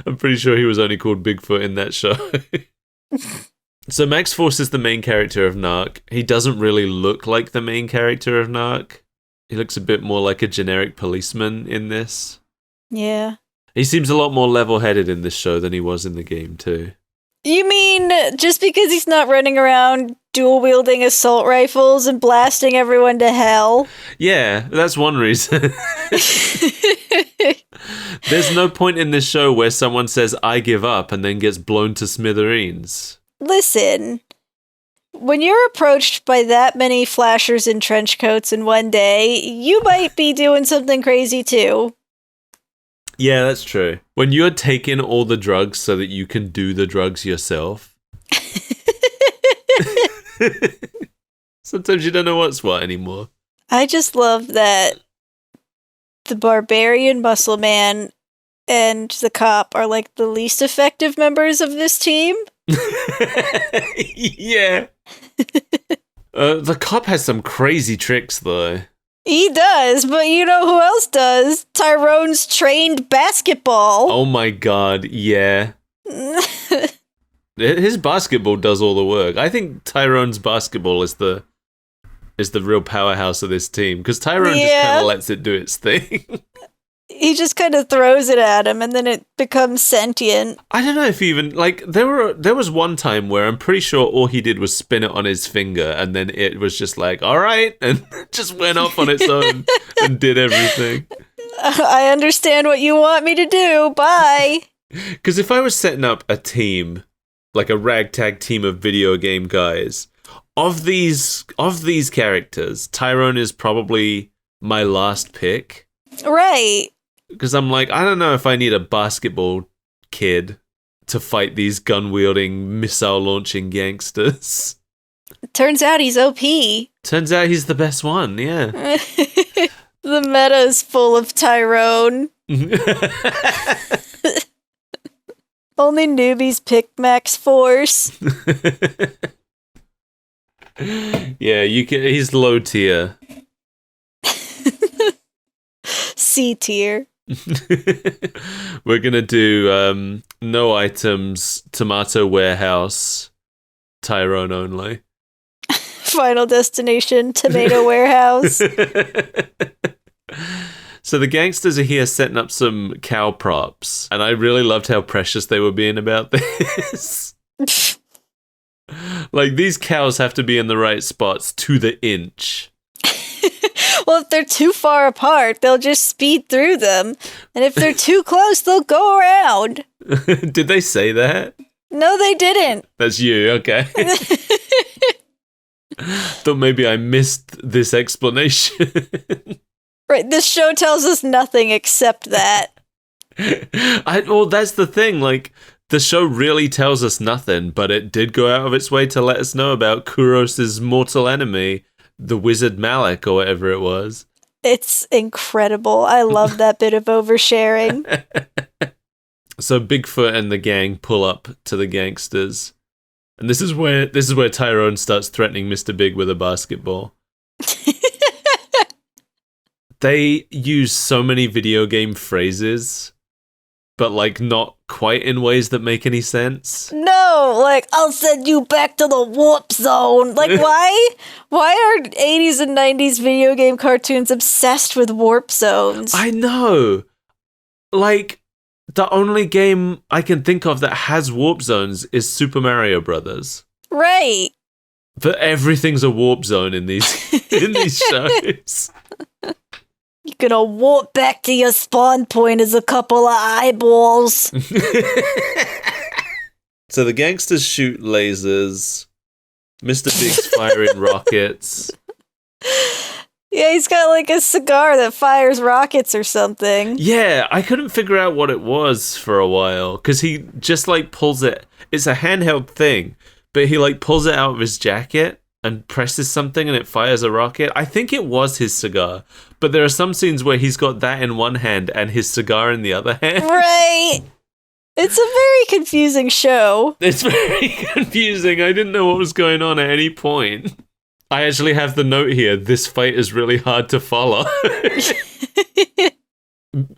I'm pretty sure he was only called Bigfoot in that show. So Max Force is the main character of Narc. He doesn't really look like the main character of Narc. He looks a bit more like a generic policeman in this. Yeah. He seems a lot more level-headed in this show than he was in the game, too. You mean just because he's not running around dual-wielding assault rifles and blasting everyone to hell? Yeah, that's one reason. There's no point in this show where someone says, I give up, and then gets blown to smithereens. Listen, when you're approached by that many flashers in trench coats in one day, you might be doing something crazy too. Yeah, that's true. When you're taking all the drugs so that you can do the drugs yourself, Sometimes you don't know what's what anymore. I just love that the barbarian muscle man and the cop are like the least effective members of this team. Yeah. The cop has some crazy tricks, though. He does, but you know who else does? Tyrone's trained basketball. Oh my god, yeah. His basketball does all the work. I think Tyrone's basketball is the real powerhouse of this team, because Tyrone just kind of lets it do its thing. He just kind of throws it at him, and then it becomes sentient. I don't know if even, like, there was one time where I'm pretty sure all he did was spin it on his finger, and then it was just like, all right, and just went off on its own and did everything. I understand what you want me to do. Bye. Because if I was setting up a team, like a ragtag team of video game guys, of these characters, Tyrone is probably my last pick. Right. Because I'm like, I don't know if I need a basketball kid to fight these gun-wielding, missile-launching gangsters. Turns out he's OP. Turns out he's the best one, yeah. The meta's full of Tyrone. Only newbies pick Max Force. Yeah, he's low tier. C tier. We're gonna do no items, tomato warehouse, Tyrone only. Final destination, tomato warehouse. So the gangsters are here setting up some cow props, and I really loved how precious they were being about this. Like, these cows have to be in the right spots to the inch. Well, if they're too far apart, they'll just speed through them. And if they're too close, they'll go around. Did they say that? No, they didn't. That's you, okay. Thought maybe I missed this explanation. Right, this show tells us nothing except that. Well, that's the thing, like, the show really tells us nothing, but it did go out of its way to let us know about Kuros's mortal enemy, the wizard Malik, or whatever it was. It's incredible. I love that bit of oversharing. So Bigfoot and the gang pull up to the gangsters, and this is where Tyrone starts threatening Mr. Big with a basketball. They use so many video game phrases, but like not quite in ways that make any sense. No, like, I'll send you back to the warp zone. Like, why are 80s and 90s video game cartoons obsessed with warp zones? I know. Like, the only game I can think of that has warp zones is Super Mario Brothers. Right. But everything's a warp zone in these shows. You're gonna warp back to your spawn point as a couple of eyeballs. So the gangsters shoot lasers. Mr. Big's firing rockets. Yeah, he's got like a cigar that fires rockets or something. Yeah, I couldn't figure out what it was for a while, because he just like pulls it. It's a handheld thing, but he like pulls it out of his jacket and presses something and it fires a rocket. I think it was his cigar, but there are some scenes where he's got that in one hand and his cigar in the other hand. Right. It's a very confusing show. It's very confusing. I didn't know what was going on at any point. I actually have the note here, this fight is really hard to follow.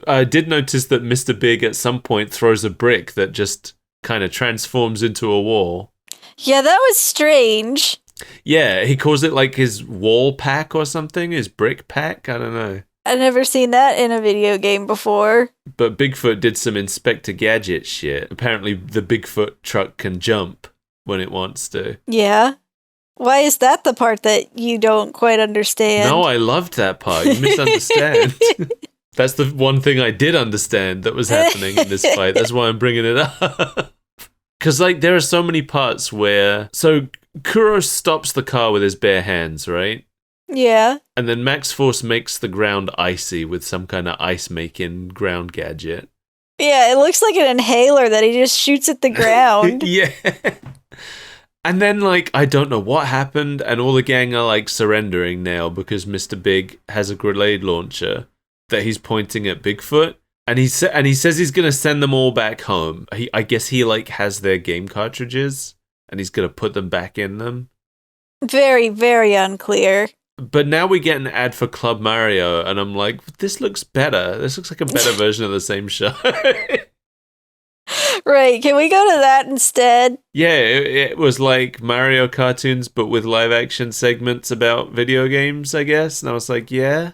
I did notice that Mr. Big at some point throws a brick that just kind of transforms into a wall. Yeah, that was strange. Yeah, he calls it like his wall pack or something, his brick pack, I don't know. I've never seen that in a video game before. But Bigfoot did some Inspector Gadget shit. Apparently the Bigfoot truck can jump when it wants to. Yeah. Why is that the part that you don't quite understand? No, I loved that part. You misunderstand. That's the one thing I did understand that was happening in this fight. That's why I'm bringing it up. Because, like, there are so many parts where... So, Kuro stops the car with his bare hands, right? Yeah. And then Max Force makes the ground icy with some kind of ice-making ground gadget. Yeah, it looks like an inhaler that he just shoots at the ground. Yeah. And then, like, I don't know what happened, and all the gang are, like, surrendering now because Mr. Big has a grenade launcher that he's pointing at Bigfoot. And he says he's going to send them all back home. I guess he, like, has their game cartridges, and he's going to put them back in them. Very, very unclear. But now we get an ad for Club Mario, and I'm like, this looks better. This looks like a better version of the same show. Right, can we go to that instead? Yeah, it was like Mario cartoons, but with live action segments about video games, I guess. And I was like, yeah.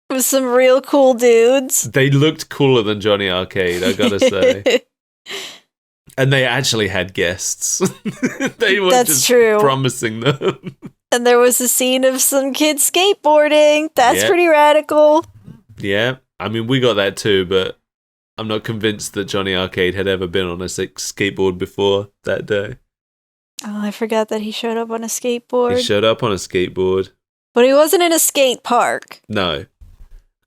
With some real cool dudes. They looked cooler than Johnny Arcade, I gotta say. And they actually had guests. They weren't That's just true. promising them. And there was a scene of some kids skateboarding. That's Yeah. pretty radical. Yeah, I mean, we got that too, but I'm not convinced that Johnny Arcade had ever been on a skateboard before that day. Oh, I forgot that he showed up on a skateboard. He showed up on a skateboard. But he wasn't in a skate park. No.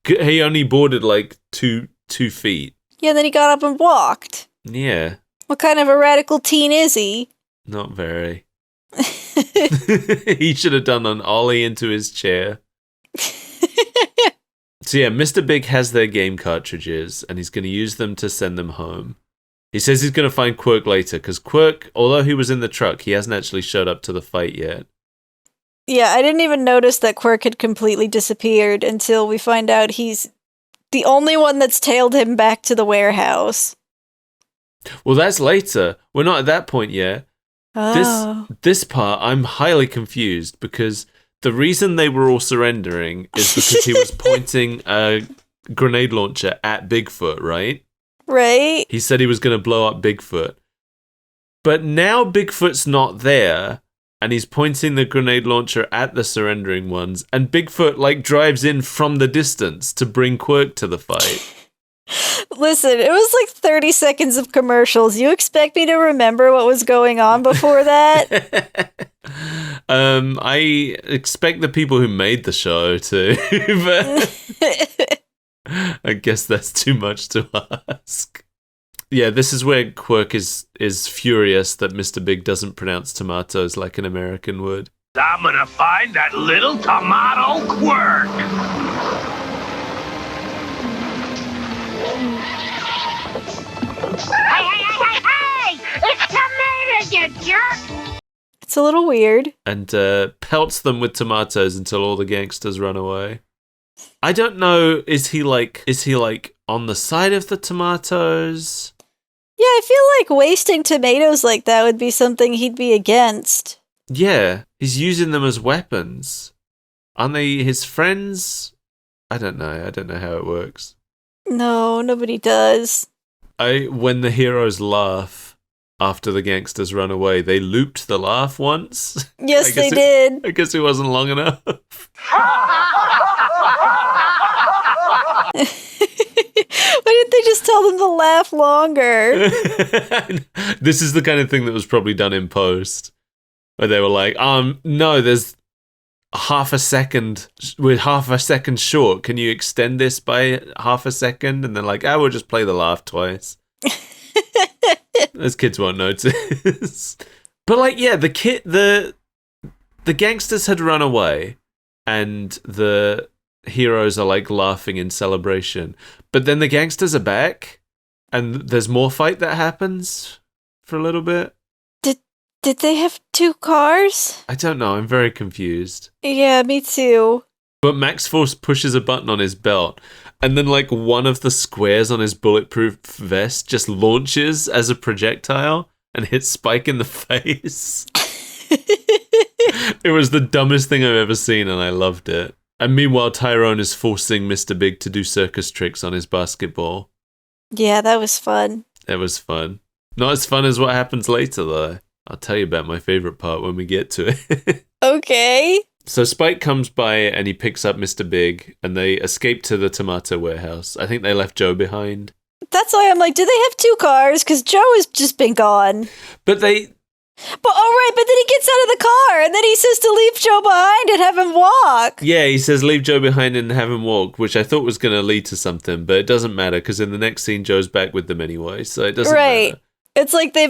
He only boarded like two feet. Yeah, then he got up and walked. Yeah, What kind of a radical teen is he? not very. He should have done an ollie into his chair. So yeah, Mr. Big has their game cartridges, and he's going to use them to send them home. He says he's going to find Kwirk later, because Kwirk, although he was in the truck, he hasn't actually showed up to the fight yet. Yeah, I didn't even notice that Kwirk had completely disappeared until we find out he's the only one that's tailed him back to the warehouse. Well, that's later. We're not at that point yet. Oh. This part, I'm highly confused, because the reason they were all surrendering is because he was pointing a grenade launcher at Bigfoot, right? Right? He said he was going to blow up Bigfoot. But now Bigfoot's not there, and he's pointing the grenade launcher at the surrendering ones, and Bigfoot, like, drives in from the distance to bring Kwirk to the fight. Listen, it was like 30 seconds of commercials. You expect me to remember what was going on before that? I expect the people who made the show to, but I guess that's too much to ask. Yeah, this is where Kwirk is furious that Mr. Big doesn't pronounce tomatoes like an American would. I'm gonna find that little tomato Quirk. Hey! It's tomatoes, you jerk! It's a little weird. And pelts them with tomatoes until all the gangsters run away. I don't know, is he like on the side of the tomatoes? Yeah, I feel like wasting tomatoes like that would be something he'd be against. Yeah, he's using them as weapons. Aren't they his friends? I don't know how it works. No, nobody does. When the heroes laugh after the gangsters run away, they looped the laugh once. Yes, they did. I guess it wasn't long enough. Why didn't they just tell them to laugh longer? This is the kind of thing that was probably done in post, where they were like, no, there's half a second. We're half a second short. Can you extend this by half a second? And they're like, we'll just play the laugh twice. Those kids won't notice. But like, yeah, the gangsters had run away, and the heroes are like laughing in celebration. But then the gangsters are back, and there's more fight that happens for a little bit. Did they have two cars? I don't know. I'm very confused. Yeah, me too. But Max Force pushes a button on his belt, and then like one of the squares on his bulletproof vest just launches as a projectile and hits Spike in the face. It was the dumbest thing I've ever seen, and I loved it. And meanwhile, Tyrone is forcing Mr. Big to do circus tricks on his basketball. Yeah, that was fun. It was fun. Not as fun as what happens later, though. I'll tell you about my favorite part when we get to it. Okay. So Spike comes by and he picks up Mr. Big, and they escape to the tomato warehouse. I think they left Joe behind. That's why I'm like, do they have two cars? Because Joe has just been gone. But then he gets out of the car, and then he says to leave Joe behind and have him walk. Yeah, he says leave Joe behind and have him walk, which I thought was going to lead to something, but it doesn't matter, because in the next scene, Joe's back with them anyway, so it doesn't matter. It's like they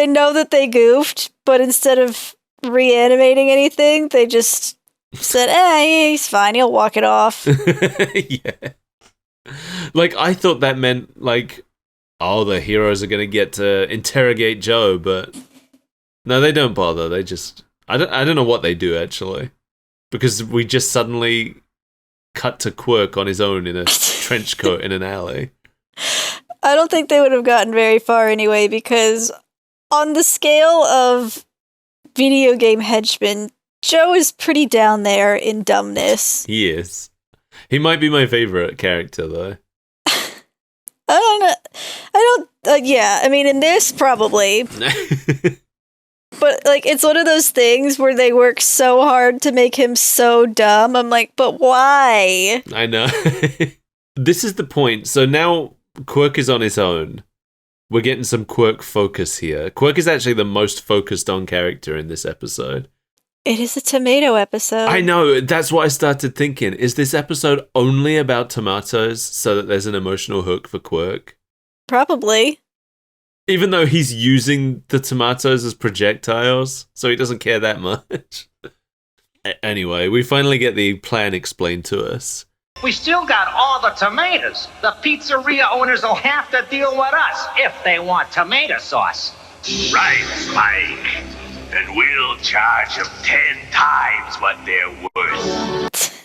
know that they goofed, but instead of reanimating anything, they just said, he's fine, he'll walk it off. Yeah. Like, I thought that meant, like, the heroes are going to get to interrogate Joe, but no, they don't bother. They just, I don't know what they do, actually, because we just suddenly cut to Kwirk on his own in a trench coat in an alley. I don't think they would have gotten very far anyway, because on the scale of video game henchmen, Joe is pretty down there in dumbness. He is. He might be my favorite character, though. Yeah, I mean, in this, probably. But, like, it's one of those things where they work so hard to make him so dumb. I'm like, but why? I know. This is the point. So now Kwirk is on his own. We're getting some Kwirk focus here. Kwirk is actually the most focused on character in this episode. It is a tomato episode. I know. That's what I started thinking. Is this episode only about tomatoes so that there's an emotional hook for Kwirk? Probably. Even though he's using the tomatoes as projectiles, so he doesn't care that much. Anyway, we finally get the plan explained to us. We still got all the tomatoes. The pizzeria owners will have to deal with us if they want tomato sauce. Right, Spike. And we'll charge them 10 times what they're worth.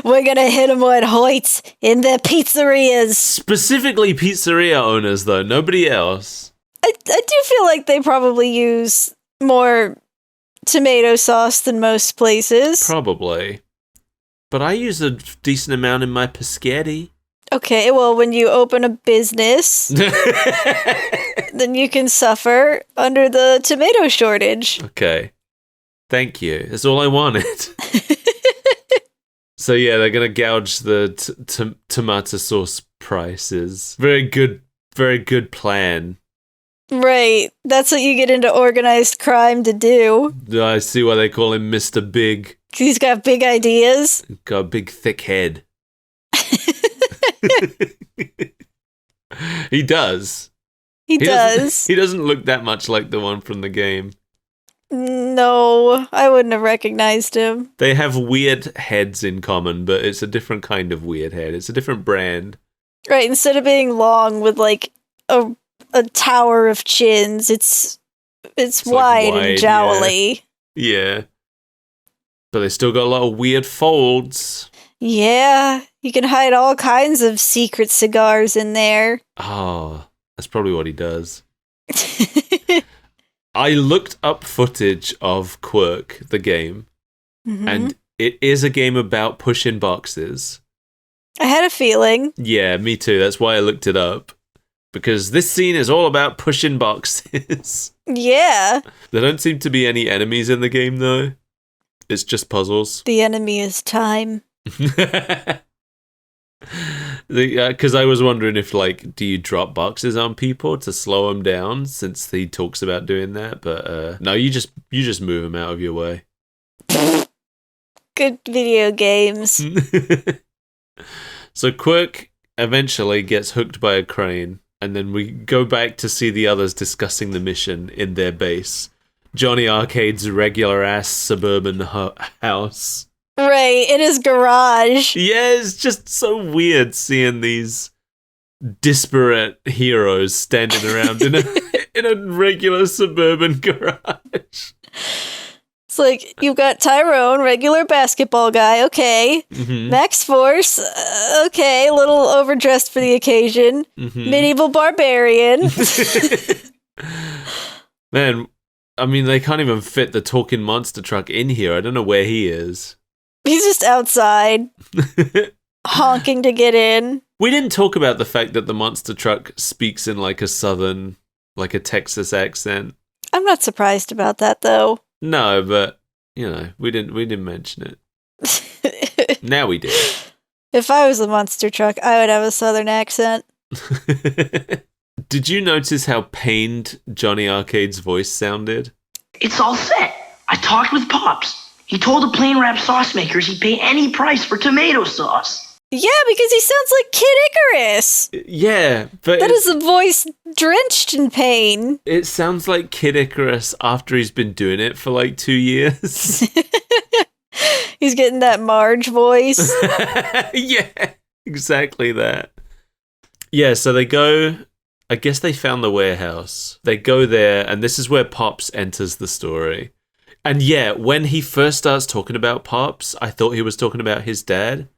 We're gonna hit them with Hoyts in the pizzerias. Specifically pizzeria owners, though. Nobody else. I do feel like they probably use more tomato sauce than most places. Probably. But I use a decent amount in my paschetti. Okay, well, when you open a business, then you can suffer under the tomato shortage. Okay. Thank you. That's all I wanted. So yeah, they're going to gouge the tomato sauce prices. Very good plan. Right. That's what you get into organized crime to do. I see why they call him Mr. Big. He's got big ideas. Got a big thick head. He does. He does. He doesn't look that much like the one from the game. No, I wouldn't have recognized him. They have weird heads in common, but it's a different kind of weird head. It's a different brand. Right, instead of being long with like a tower of chins, it's wide and jowly. Yeah. But they still got a lot of weird folds. Yeah, you can hide all kinds of secret cigars in there. Oh, that's probably what he does. I looked up footage of Kwirk, the game, and it is a game about pushing boxes. I had a feeling. Yeah, me too. That's why I looked it up. Because this scene is all about pushing boxes. Yeah. There don't seem to be any enemies in the game, though. It's just puzzles. The enemy is time. Because I was wondering if, like, do you drop boxes on people to slow them down, since he talks about doing that? But no, you just move them out of your way. Good video games. So Kwirk eventually gets hooked by a crane, and then we go back to see the others discussing the mission in their base. Johnny Arcade's regular-ass suburban house. Right, in his garage. Yeah, it's just so weird seeing these disparate heroes standing around in a regular suburban garage. It's like, you've got Tyrone, regular basketball guy, okay. Max Force, okay, a little overdressed for the occasion. Medieval barbarian. Man, I mean, they can't even fit the talking monster truck in here. I don't know where he is. He's just outside, honking to get in. We didn't talk about the fact that the monster truck speaks in like a southern, like a Texas accent. I'm not surprised about that, though. No, but, you know, we didn't mention it. Now we did. If I was the monster truck, I would have a southern accent. Did you notice how pained Johnny Arcade's voice sounded? It's all set. I talked with Pops. He told the plain wrap sauce makers he'd pay any price for tomato sauce. Yeah, because he sounds like Kid Icarus. Yeah, but That is a voice drenched in pain. it sounds like Kid Icarus after he's been doing it for like 2 years. He's getting that Marge voice. Yeah, exactly that. Yeah, so they go, I guess they found the warehouse. They go there, and this is where Pops enters the story. And yeah, when he first starts talking about Pops, I thought he was talking about his dad.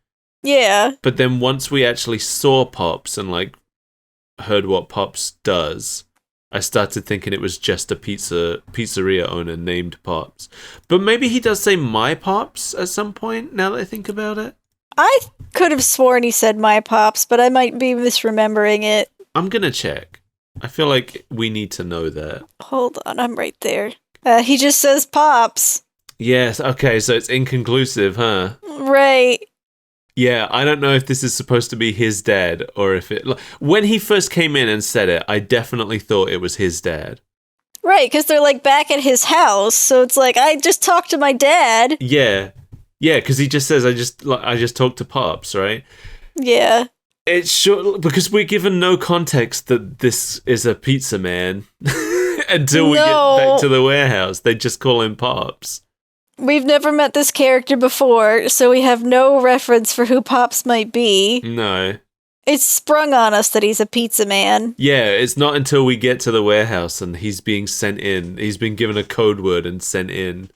Yeah. But then once we actually saw Pops and like heard what Pops does, I started thinking it was just a pizzeria owner named Pops. But maybe he does say my Pops at some point, now that I think about it. I could have sworn he said my Pops, but I might be misremembering it. I'm gonna check. I feel like we need to know that. Hold on, I'm right there. He just says Pops. Yes, okay, so it's inconclusive, huh? Right. Yeah, I don't know if this is supposed to be his dad or if it... When he first came in and said it, I definitely thought it was his dad. Right, because they're like back at his house, so it's like, I just talked to my dad. Yeah. Yeah, because he just says, I just talked to Pops, right? Yeah. It's sure... Because we're given no context that this is a pizza man until we get back to the warehouse. They just call him Pops. We've never met this character before, so we have no reference for who Pops might be. No. It's sprung on us that he's a pizza man. Yeah, it's not until we get to the warehouse and he's being sent in. He's been given a code word and sent in.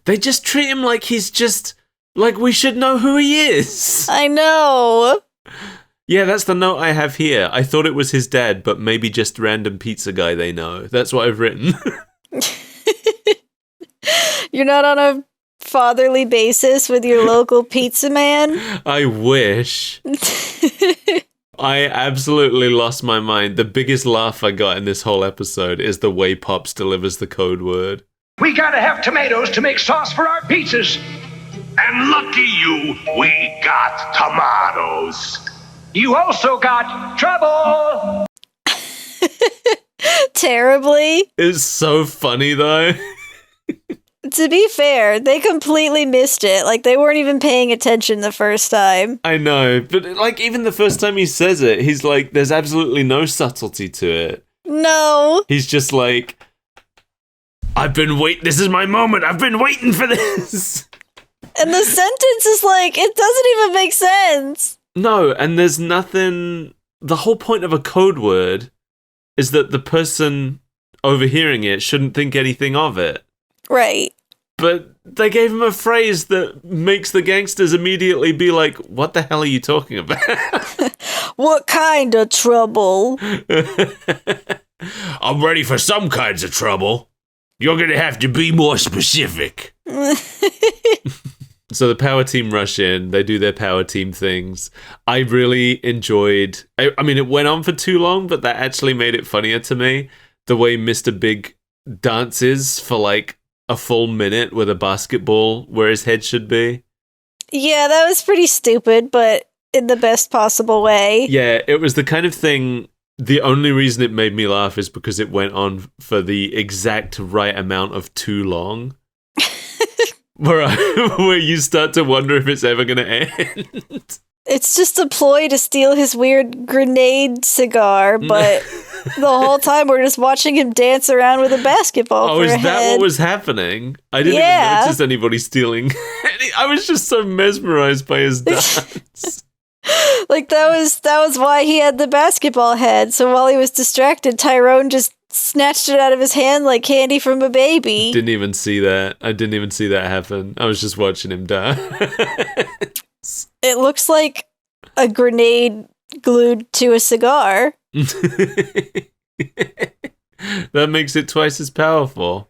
They just treat him like he's just... Like we should know who he is. I know. Yeah, that's the note I have here. I thought it was his dad, but maybe just random pizza guy they know. That's what I've written. You're not on a fatherly basis with your local pizza man? I wish. I absolutely lost my mind. The biggest laugh I got in this whole episode is the way Pops delivers the code word. We gotta have tomatoes to make sauce for our pizzas. And lucky you, we got tomatoes. You also got trouble. Terribly. It's so funny though. To be fair, they completely missed it. Like, they weren't even paying attention the first time. I know, but like even the first time he says it, he's like, there's absolutely no subtlety to it. No. He's just like, this is my moment, I've been waiting for this. And the sentence is like, it doesn't even make sense. No, and there's nothing, the whole point of a code word is that the person overhearing it shouldn't think anything of it. Right. But they gave him a phrase that makes the gangsters immediately be like, what the hell are you talking about? What kind of trouble? I'm ready for some kinds of trouble. You're gonna have to be more specific. So the power team rush in, they do their power team things. I really enjoyed, I mean, it went on for too long, but that actually made it funnier to me. The way Mr. Big dances for like a full minute with a basketball where his head should be. Yeah, that was pretty stupid, but in the best possible way. Yeah, it was the kind of thing, the only reason it made me laugh is because it went on for the exact right amount of too long. Where you start to wonder if it's ever going to end. It's just a ploy to steal his weird grenade cigar, but the whole time we're just watching him dance around with a basketball for is a that head. what was happening? I didn't even notice anybody stealing. I was just so mesmerized by his dance. Like that was why he had the basketball head. So while he was distracted, Tyrone just snatched it out of his hand like candy from a baby. Didn't even see that. I didn't even see that happen. I was just watching him die. It looks like a grenade glued to a cigar. That makes it twice as powerful.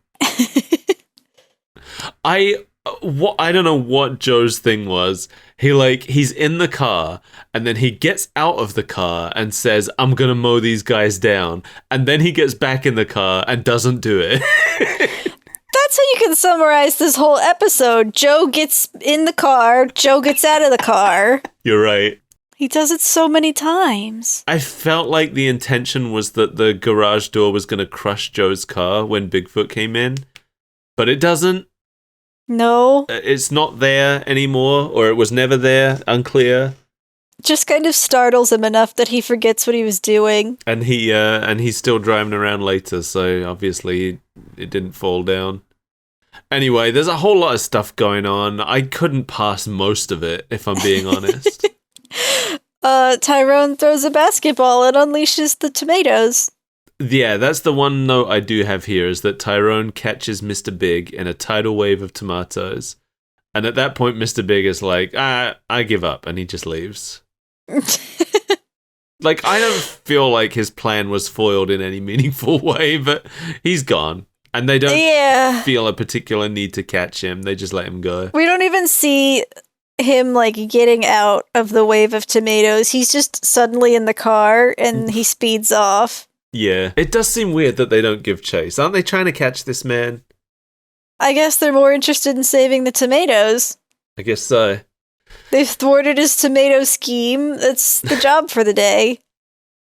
I don't know what Joe's thing was. He's in the car and then he gets out of the car and says, I'm gonna mow these guys down. And then he gets back in the car and doesn't do it. That's how you can summarize this whole episode. Joe gets in the car, Joe gets out of the car. You're right. He does it so many times. I felt like the intention was that the garage door was gonna crush Joe's car when Bigfoot came in. But it doesn't. No. It's not there anymore, or it was never there, unclear. just kind of startles him enough that he forgets what he was doing. And he's still driving around later, so obviously it didn't fall down. Anyway, there's a whole lot of stuff going on. I couldn't pass most of it, if I'm being honest. Tyrone throws a basketball and unleashes the tomatoes. Yeah, that's the one note I do have here, is that Tyrone catches Mr. Big in a tidal wave of tomatoes. And at that point, Mr. Big is like, I give up, and he just leaves. Like, I don't feel like his plan was foiled in any meaningful way, but he's gone. And they don't feel a particular need to catch him. They just let him go. We don't even see him, like, getting out of the wave of tomatoes. He's just suddenly in the car, and he speeds off. Yeah. It does seem weird that they don't give chase. Aren't they trying to catch this man? I guess they're more interested in saving the tomatoes. I guess so. They've thwarted his tomato scheme. That's the job for the day.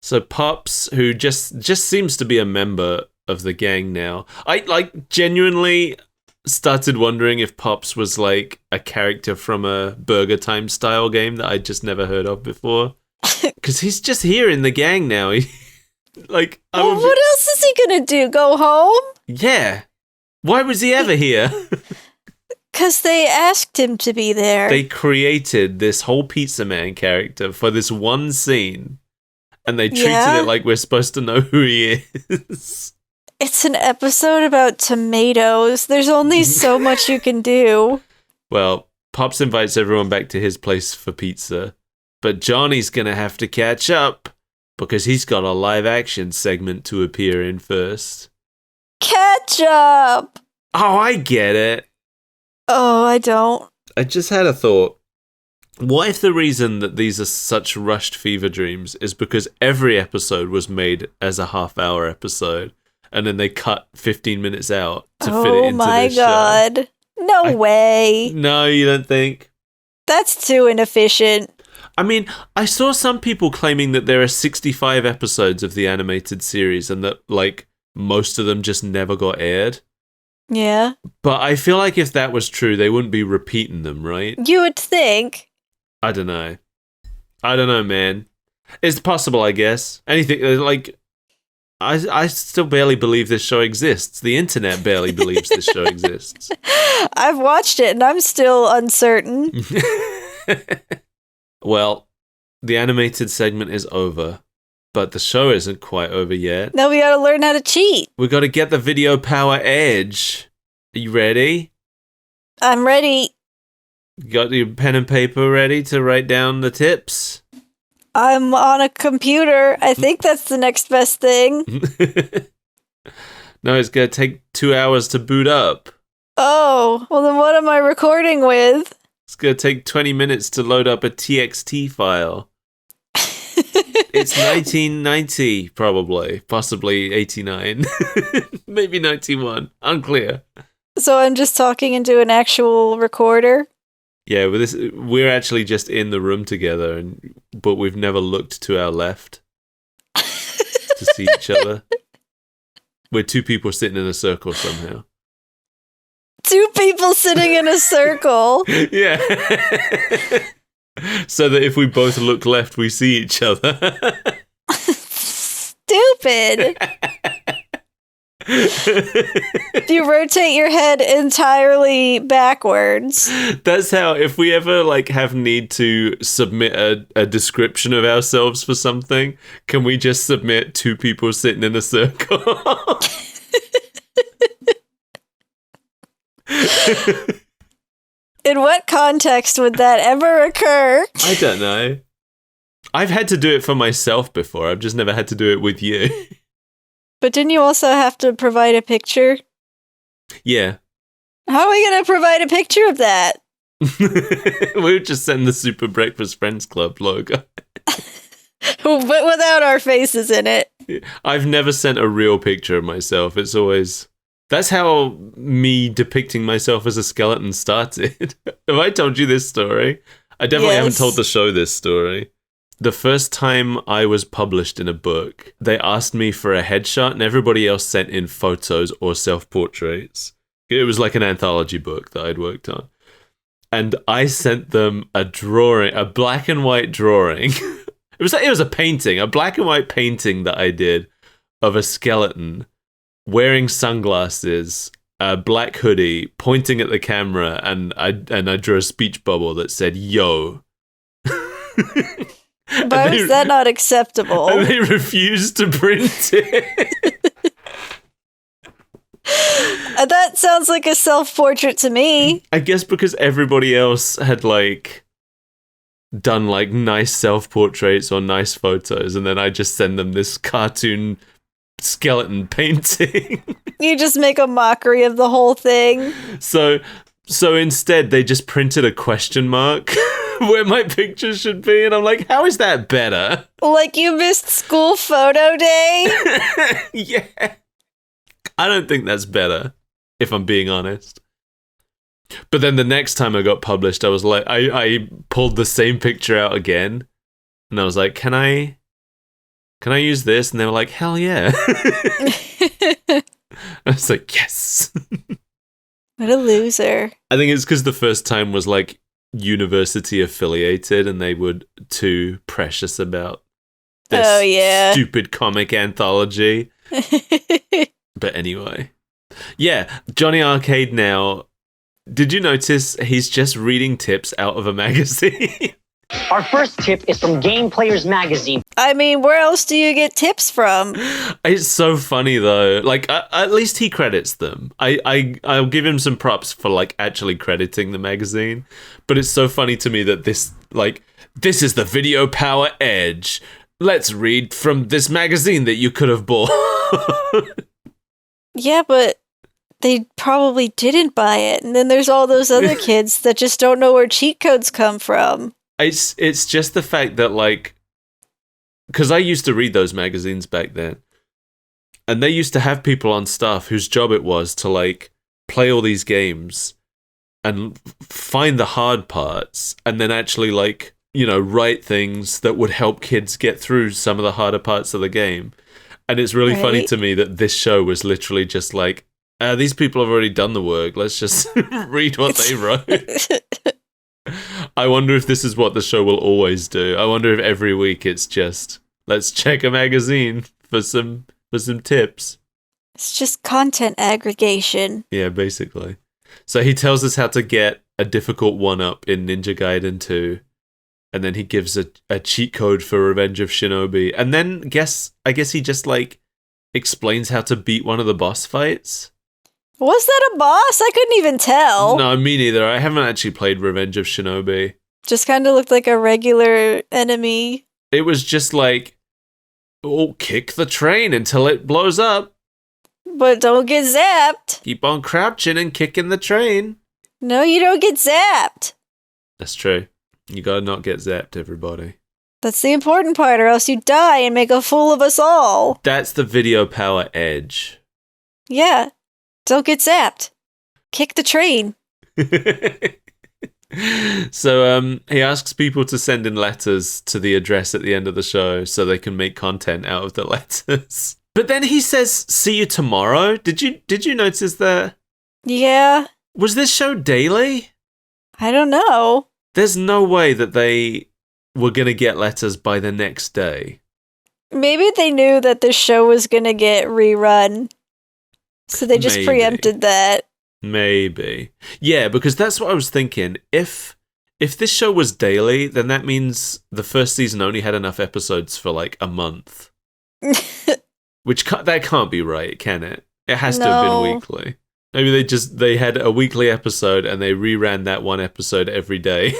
So Pops, who just seems to be a member of the gang now. I genuinely started wondering if Pops was like a character from a Burger Time style game that I'd just never heard of before. Because he's just here in the gang now. What else is he gonna do? Go home? Yeah. Why was he ever here? Because they asked him to be there. They created this whole Pizza Man character for this one scene, and they treated it like we're supposed to know who he is. It's an episode about tomatoes. There's only so much you can do. Well, Pops invites everyone back to his place for pizza, but Johnny's gonna have to catch up because he's got a live action segment to appear in first. Catch up! Oh, I get it. Oh, I don't. I just had a thought. What if the reason that these are such rushed fever dreams is because every episode was made as a half-hour episode, and then they cut 15 minutes out to fit it into this show? Oh my god. No way. No, you don't think? That's too inefficient. I mean, I saw some people claiming that there are 65 episodes of the animated series and that, like, most of them just never got aired. Yeah. But I feel like if that was true, they wouldn't be repeating them, right? You would think. I don't know. Man. It's possible, I guess. Anything, like, I still barely believe this show exists. The internet barely believes this show exists. I've watched it and I'm still uncertain. Well, the animated segment is over, but the show isn't quite over yet. Now we gotta learn how to cheat. We gotta get the video power edge. Are you ready? I'm ready. Got your pen and paper ready to write down the tips? I'm on a computer. I think that's the next best thing. No, it's gonna take 2 hours to boot up. Oh, well then what am I recording with? It's gonna take 20 minutes to load up a TXT file. It's 1990, probably. Possibly 89. Maybe 91. Unclear. So I'm just talking into an actual recorder? Yeah, we're actually just in the room together, but we've never looked to our left to see each other. We're two people sitting in a circle somehow. Two people sitting in a circle? Yeah. So that if we both look left, we see each other. Stupid. You rotate your head entirely backwards. That's how, if we ever have need to submit a description of ourselves for something, can we just submit two people sitting in a circle? In what context would that ever occur? I don't know. I've had to do it for myself before. I've just never had to do it with you. But didn't you also have to provide a picture? Yeah. How are we going to provide a picture of that? We would just send the Super Breakfast Friends Club logo. But without our faces in it. I've never sent a real picture of myself. It's always... That's how me depicting myself as a skeleton started. Have I told you this story? I definitely haven't told the show this story. The first time I was published in a book, they asked me for a headshot and everybody else sent in photos or self-portraits. It was like an anthology book that I'd worked on. and I sent them a drawing, a black and white drawing. It was a painting, a black and white painting that I did of a skeleton wearing sunglasses, a black hoodie, pointing at the camera, and I drew a speech bubble that said "Yo." Why was that not acceptable? And they refused to print it. That sounds like a self-portrait to me. I guess because everybody else had done nice self-portraits or nice photos, and then I just send them this cartoon skeleton painting. You just make a mockery of the whole thing. So instead they just printed a question mark where my picture should be, and I'm like, how is that better? Like you missed school photo day? Yeah. I don't think that's better, if I'm being honest. But then the next time I got published, I was like, I pulled the same picture out again, and I was like, can I use this? And they were like, hell yeah. I was like, yes. What a loser. I think it's because the first time was university affiliated, and they were too precious about this stupid comic anthology. But anyway. Yeah, Johnny Arcade now. Did you notice he's just reading tips out of a magazine? Our first tip is from Game Players Magazine. I mean, where else do you get tips from? It's so funny though. At least he credits them. I'll give him some props for actually crediting the magazine. But it's so funny to me that this is the Video Power Edge. Let's read from this magazine that you could have bought. Yeah, but they probably didn't buy it. And then there's all those other kids that just don't know where cheat codes come from. It's just the fact that because I used to read those magazines back then, and they used to have people on staff whose job it was to play all these games and find the hard parts, and then actually write things that would help kids get through some of the harder parts of the game. And it's really funny to me that this show was literally just these people have already done the work. Let's just read what they wrote. I wonder if this is what the show will always do. I wonder if every week it's just, let's check a magazine for some tips. It's just content aggregation. Yeah, basically. So he tells us how to get a difficult one-up in Ninja Gaiden 2. And then he gives a cheat code for Revenge of Shinobi. And then I guess he just explains how to beat one of the boss fights. Was that a boss? I couldn't even tell. No, me neither. I haven't actually played Revenge of Shinobi. Just kind of looked like a regular enemy. It was just kick the train until it blows up. But don't get zapped. Keep on crouching and kicking the train. No, you don't get zapped. That's true. You gotta not get zapped, everybody. That's the important part, or else you die and make a fool of us all. That's the Video Power Edge. Yeah. Don't get zapped. Kick the train. So he asks people to send in letters to the address at the end of the show so they can make content out of the letters. But then he says, see you tomorrow. Did you notice that? Yeah. Was this show daily? I don't know. There's no way that they were going to get letters by the next day. Maybe they knew that this show was going to get rerun. So they just preempted that. Maybe. Yeah, because that's what I was thinking. If this show was daily, then that means the first season only had enough episodes for a month. That can't be right, can it? It has to have been weekly. Maybe they had a weekly episode and they reran that one episode every day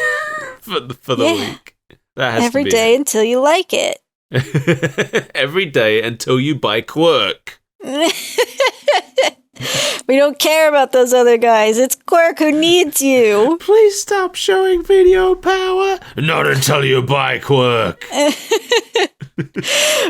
for the week. That has every to be day it. Until you like it. Every day until you buy Kwirk. We don't care about those other guys. It's Kwirk who needs you. Please stop showing Video Power. Not until you buy Kwirk.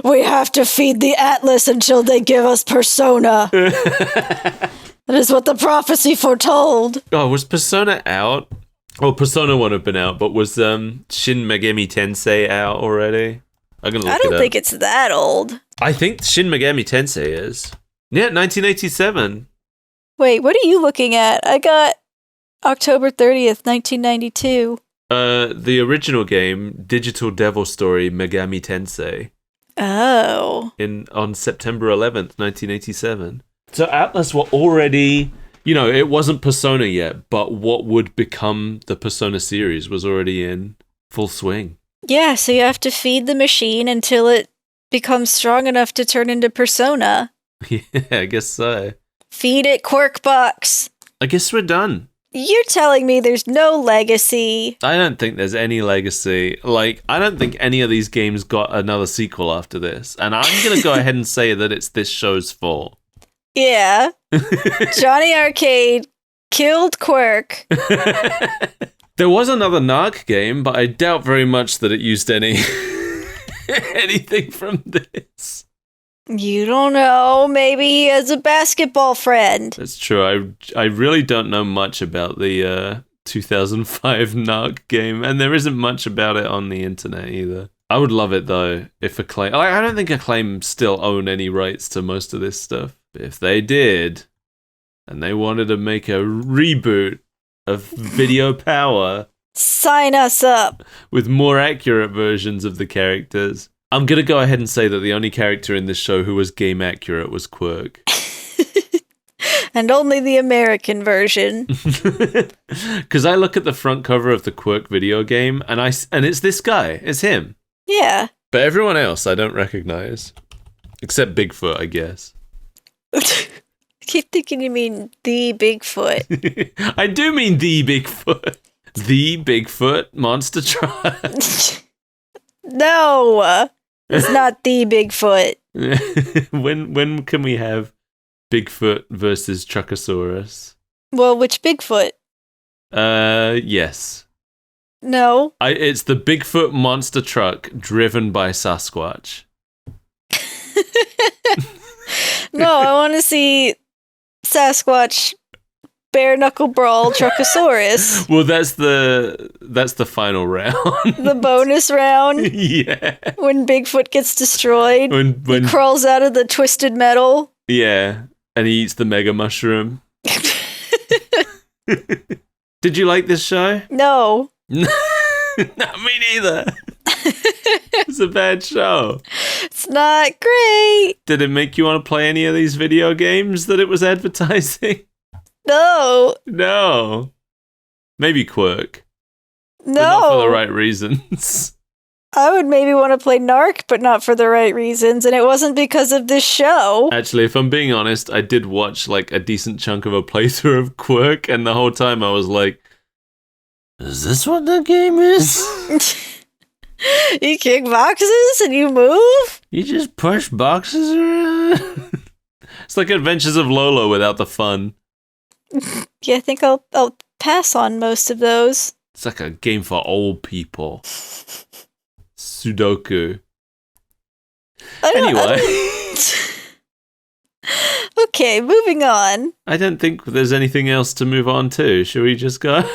We have to feed the Atlas until they give us Persona. That is what the prophecy foretold. Oh, was Persona out? Well, Persona won't have been out, but was Shin Megami Tensei out already? I'm gonna look it up. I don't think it's that old. I think Shin Megami Tensei is. Yeah, 1987. Wait, what are you looking at? I got October 30th, 1992. The original game, Digital Devil Story Megami Tensei. Oh. On September 11th, 1987. So Atlas were already, it wasn't Persona yet, but what would become the Persona series was already in full swing. Yeah, so you have to feed the machine until it becomes strong enough to turn into Persona. Yeah, I guess so. Feed it, Kwirk Box. I guess we're done. You're telling me there's no legacy? I don't think there's any legacy. I don't think any of these games got another sequel after this. And I'm going to go ahead and say that it's this show's fault. Yeah. Johnny Arcade killed Kwirk. There was another Narc game, but I doubt very much that it used anything from this. You don't know. Maybe he has a basketball friend. That's true. I really don't know much about the 2005 Narc game, and there isn't much about it on the internet either. I would love it, though, if Acclaim... I don't think Acclaim still own any rights to most of this stuff. But if they did, and they wanted to make a reboot of Video Power... Sign us up! With more accurate versions of the characters... I'm going to go ahead and say that the only character in this show who was game accurate was Kwirk. And only the American version. Because I look at the front cover of the Kwirk video game, and it's this guy. It's him. Yeah. But everyone else I don't recognize. Except Bigfoot, I guess. I keep thinking you mean the Bigfoot. I do mean the Bigfoot. The Bigfoot monster truck. No! It's not the Bigfoot. When can we have Bigfoot versus Truckosaurus? Well, which Bigfoot? Yes. No. It's the Bigfoot monster truck driven by Sasquatch. No, I want to see Sasquatch bare knuckle brawl Truckosaurus. Well, that's the final round. The bonus round. Yeah. When Bigfoot gets destroyed. When he crawls out of the twisted metal. Yeah, and he eats the mega mushroom. Did you like this show? No. No, me neither. It's a bad show. It's not great. Did it make you want to play any of these video games that it was advertising? No. No. Maybe Kwirk. No. But not for the right reasons. I would maybe want to play Narc, but not for the right reasons, and it wasn't because of this show. Actually, if I'm being honest, I did watch a decent chunk of a playthrough of Kwirk, and the whole time I was like, is this what the game is? You kick boxes and you move? You just push boxes around? It's like Adventures of Lolo without the fun. Yeah, I think I'll pass on most of those. It's like a game for old people. Sudoku. Anyway. Okay, moving on. I don't think there's anything else to move on to. Should we just go?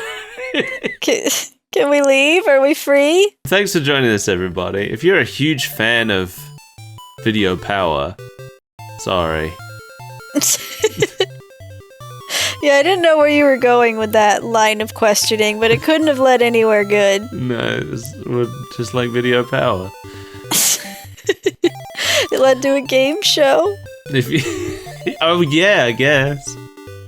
Can we leave? Are we free? Thanks for joining us, everybody. If you're a huge fan of Video Power, sorry. Yeah, I didn't know where you were going with that line of questioning, but it couldn't have led anywhere good. No, we're just like Video Power. It led to a game show? Oh yeah, I guess.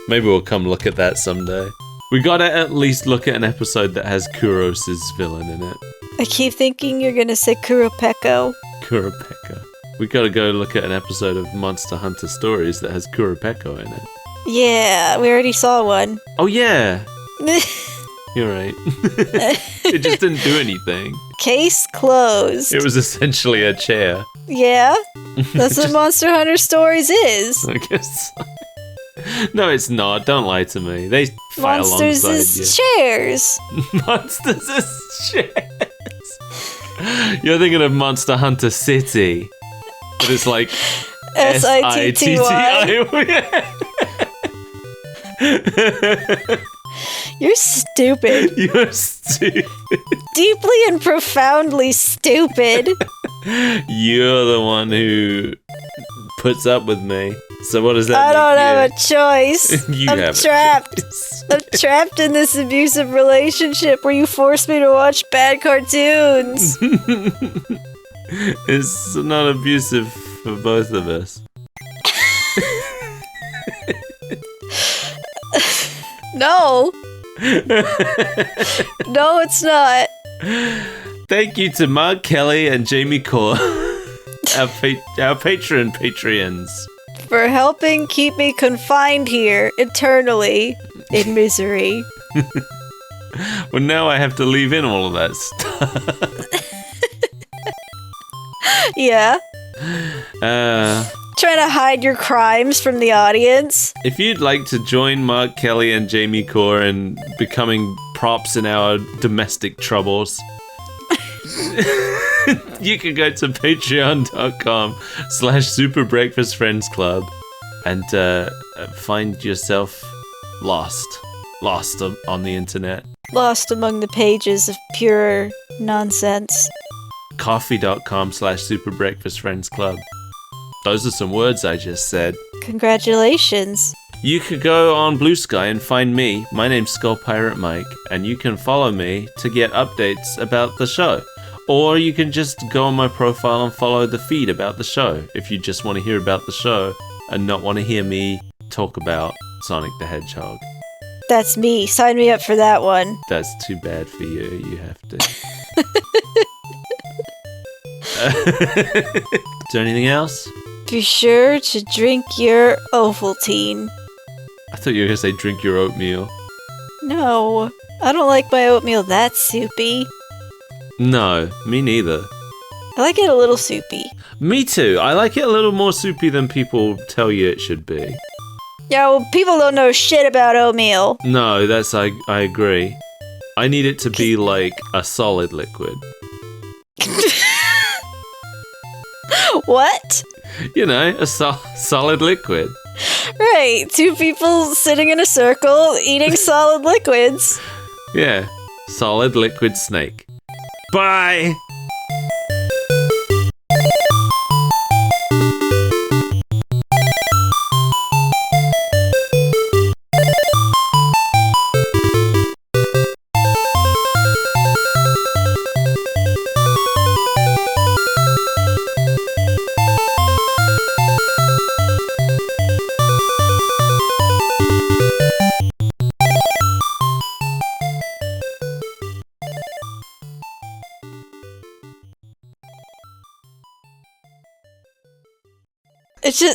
Maybe we'll come look at that someday. We gotta at least look at an episode that has Kuros' villain in it. I keep thinking you're gonna say Kuropeko. Kuropeko. We gotta go look at an episode of Monster Hunter Stories that has Kuropeko in it. Yeah, we already saw one. Oh yeah! You're right. It just didn't do anything. Case closed. It was essentially a chair. Yeah? That's what Monster Hunter Stories is. I guess so. No, it's not. Don't lie to me. They fight Monsters alongside is you. chairs. Monsters is chairs. You're thinking of Monster Hunter City. But it's like SITTY. You're stupid. You're stupid. Deeply and profoundly stupid. You're the one who puts up with me. So what does that I make don't you? have a choice. You I'm have a trapped. choice. I'm trapped in this abusive relationship where you force me to watch bad cartoons. It's not abusive for both of us. No. No, it's not. Thank you to Mark Kelly and Jamie Core, our Patreons. For helping keep me confined here eternally in misery. Well, now I have to leave in all of that stuff. Yeah. Trying to hide your crimes from the audience. If you'd like to join Mark Kelly and Jamie Core in becoming props in our domestic troubles, you can go to patreon.com/superbreakfastfriendsclub and find yourself lost on the internet. Lost among the pages of pure nonsense. Coffee.com/superbreakfastfriendsclub. Those are some words I just said. Congratulations. You could go on Blue Sky and find me. My name's Skull Pirate Mike, and you can follow me to get updates about the show. Or you can just go on my profile and follow the feed about the show if you just want to hear about the show and not want to hear me talk about Sonic the Hedgehog. That's me. Sign me up for that one. That's too bad for you. You have to. Is there anything else? Be sure to drink your Ovaltine. I thought you were going to say drink your oatmeal. No, I don't like my oatmeal that soupy. No, me neither. I like it a little soupy. Me too. I like it a little more soupy than people tell you it should be. Yeah, well, people don't know shit about oatmeal. No, I agree. I need it to be like a solid liquid. What? You know, a solid liquid. Right, two people sitting in a circle eating solid liquids. Yeah, solid liquid snake. Bye!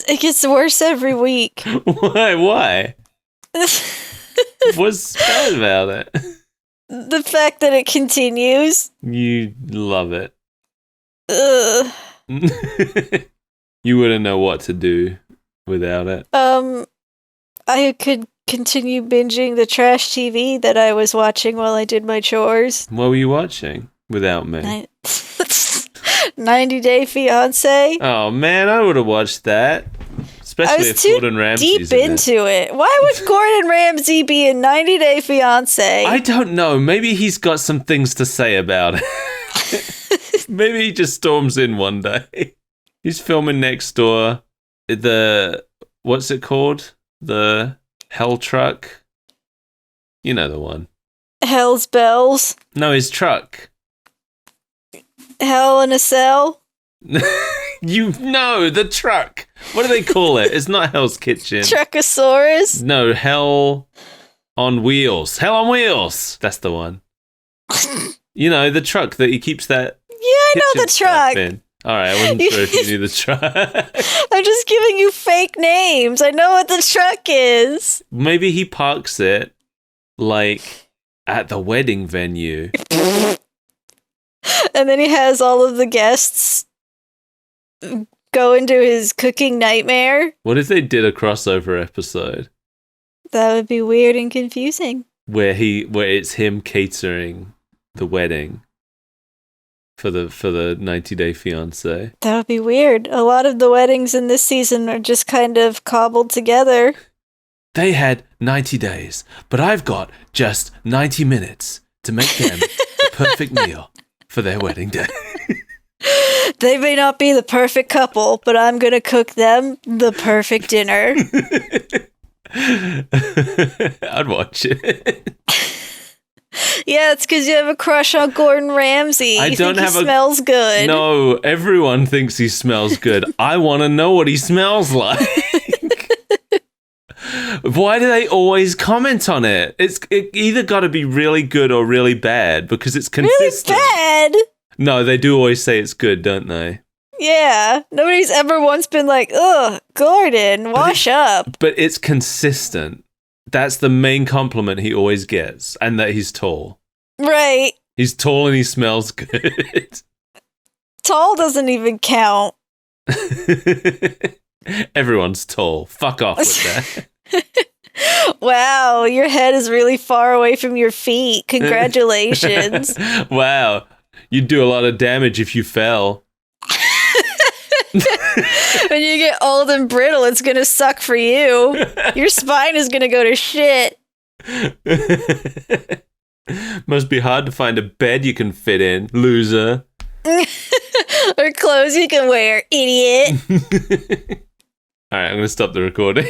It gets worse every week. Why? What's bad about it? The fact that it continues. You love it. Ugh. You wouldn't know what to do without it. I could continue binging the trash TV that I was watching while I did my chores. What were you watching without me? 90 Day Fiancé. Oh man, I would have watched that. Especially if Gordon Ramsay's deep into it. Why would Gordon Ramsay be in 90 Day Fiancé? I don't know. Maybe he's got some things to say about it. Maybe he just storms in one day. He's filming next door. What's it called? The Hell Truck? You know the one. Hell's Bells. No, his truck. Hell in a Cell. You know the truck. What do they call it? It's not Hell's Kitchen. Truckosaurus. No, Hell on Wheels. Hell on Wheels. That's the one. You know the truck that he keeps that. Yeah, I know the truck. In. All right, I wasn't sure if you knew the truck. I'm just giving you fake names. I know what the truck is. Maybe he parks it like at the wedding venue. And then he has all of the guests go into his cooking nightmare. What if they did a crossover episode? That would be weird and confusing. Where it's him catering the wedding for the 90 Day Fiancé. That would be weird. A lot of the weddings in this season are just kind of cobbled together. They had 90 days, but I've got just 90 minutes to make them the perfect meal for their wedding day. They may not be the perfect couple, but I'm gonna cook them the perfect dinner. I'd watch it. Yeah, it's because you have a crush on Gordon Ramsay. I You don't think have he a- smells good. No, everyone thinks he smells good. I want to know what he smells like. Why do they always comment on it? It either got to be really good or really bad because it's consistent. Really bad? No, they do always say it's good, don't they? Yeah. Nobody's ever once been like, ugh, Gordon, wash up. But it's consistent. That's the main compliment he always gets, and that he's tall. Right. He's tall and he smells good. Tall doesn't even count. Everyone's tall. Fuck off with that. Wow, your head is really far away from your feet. Congratulations. Wow. You'd do a lot of damage if you fell. When you get old and brittle, it's gonna suck for you. Your spine is gonna go to shit. Must be hard to find a bed you can fit in, loser. Or clothes you can wear, idiot. Alright, I'm gonna stop the recording.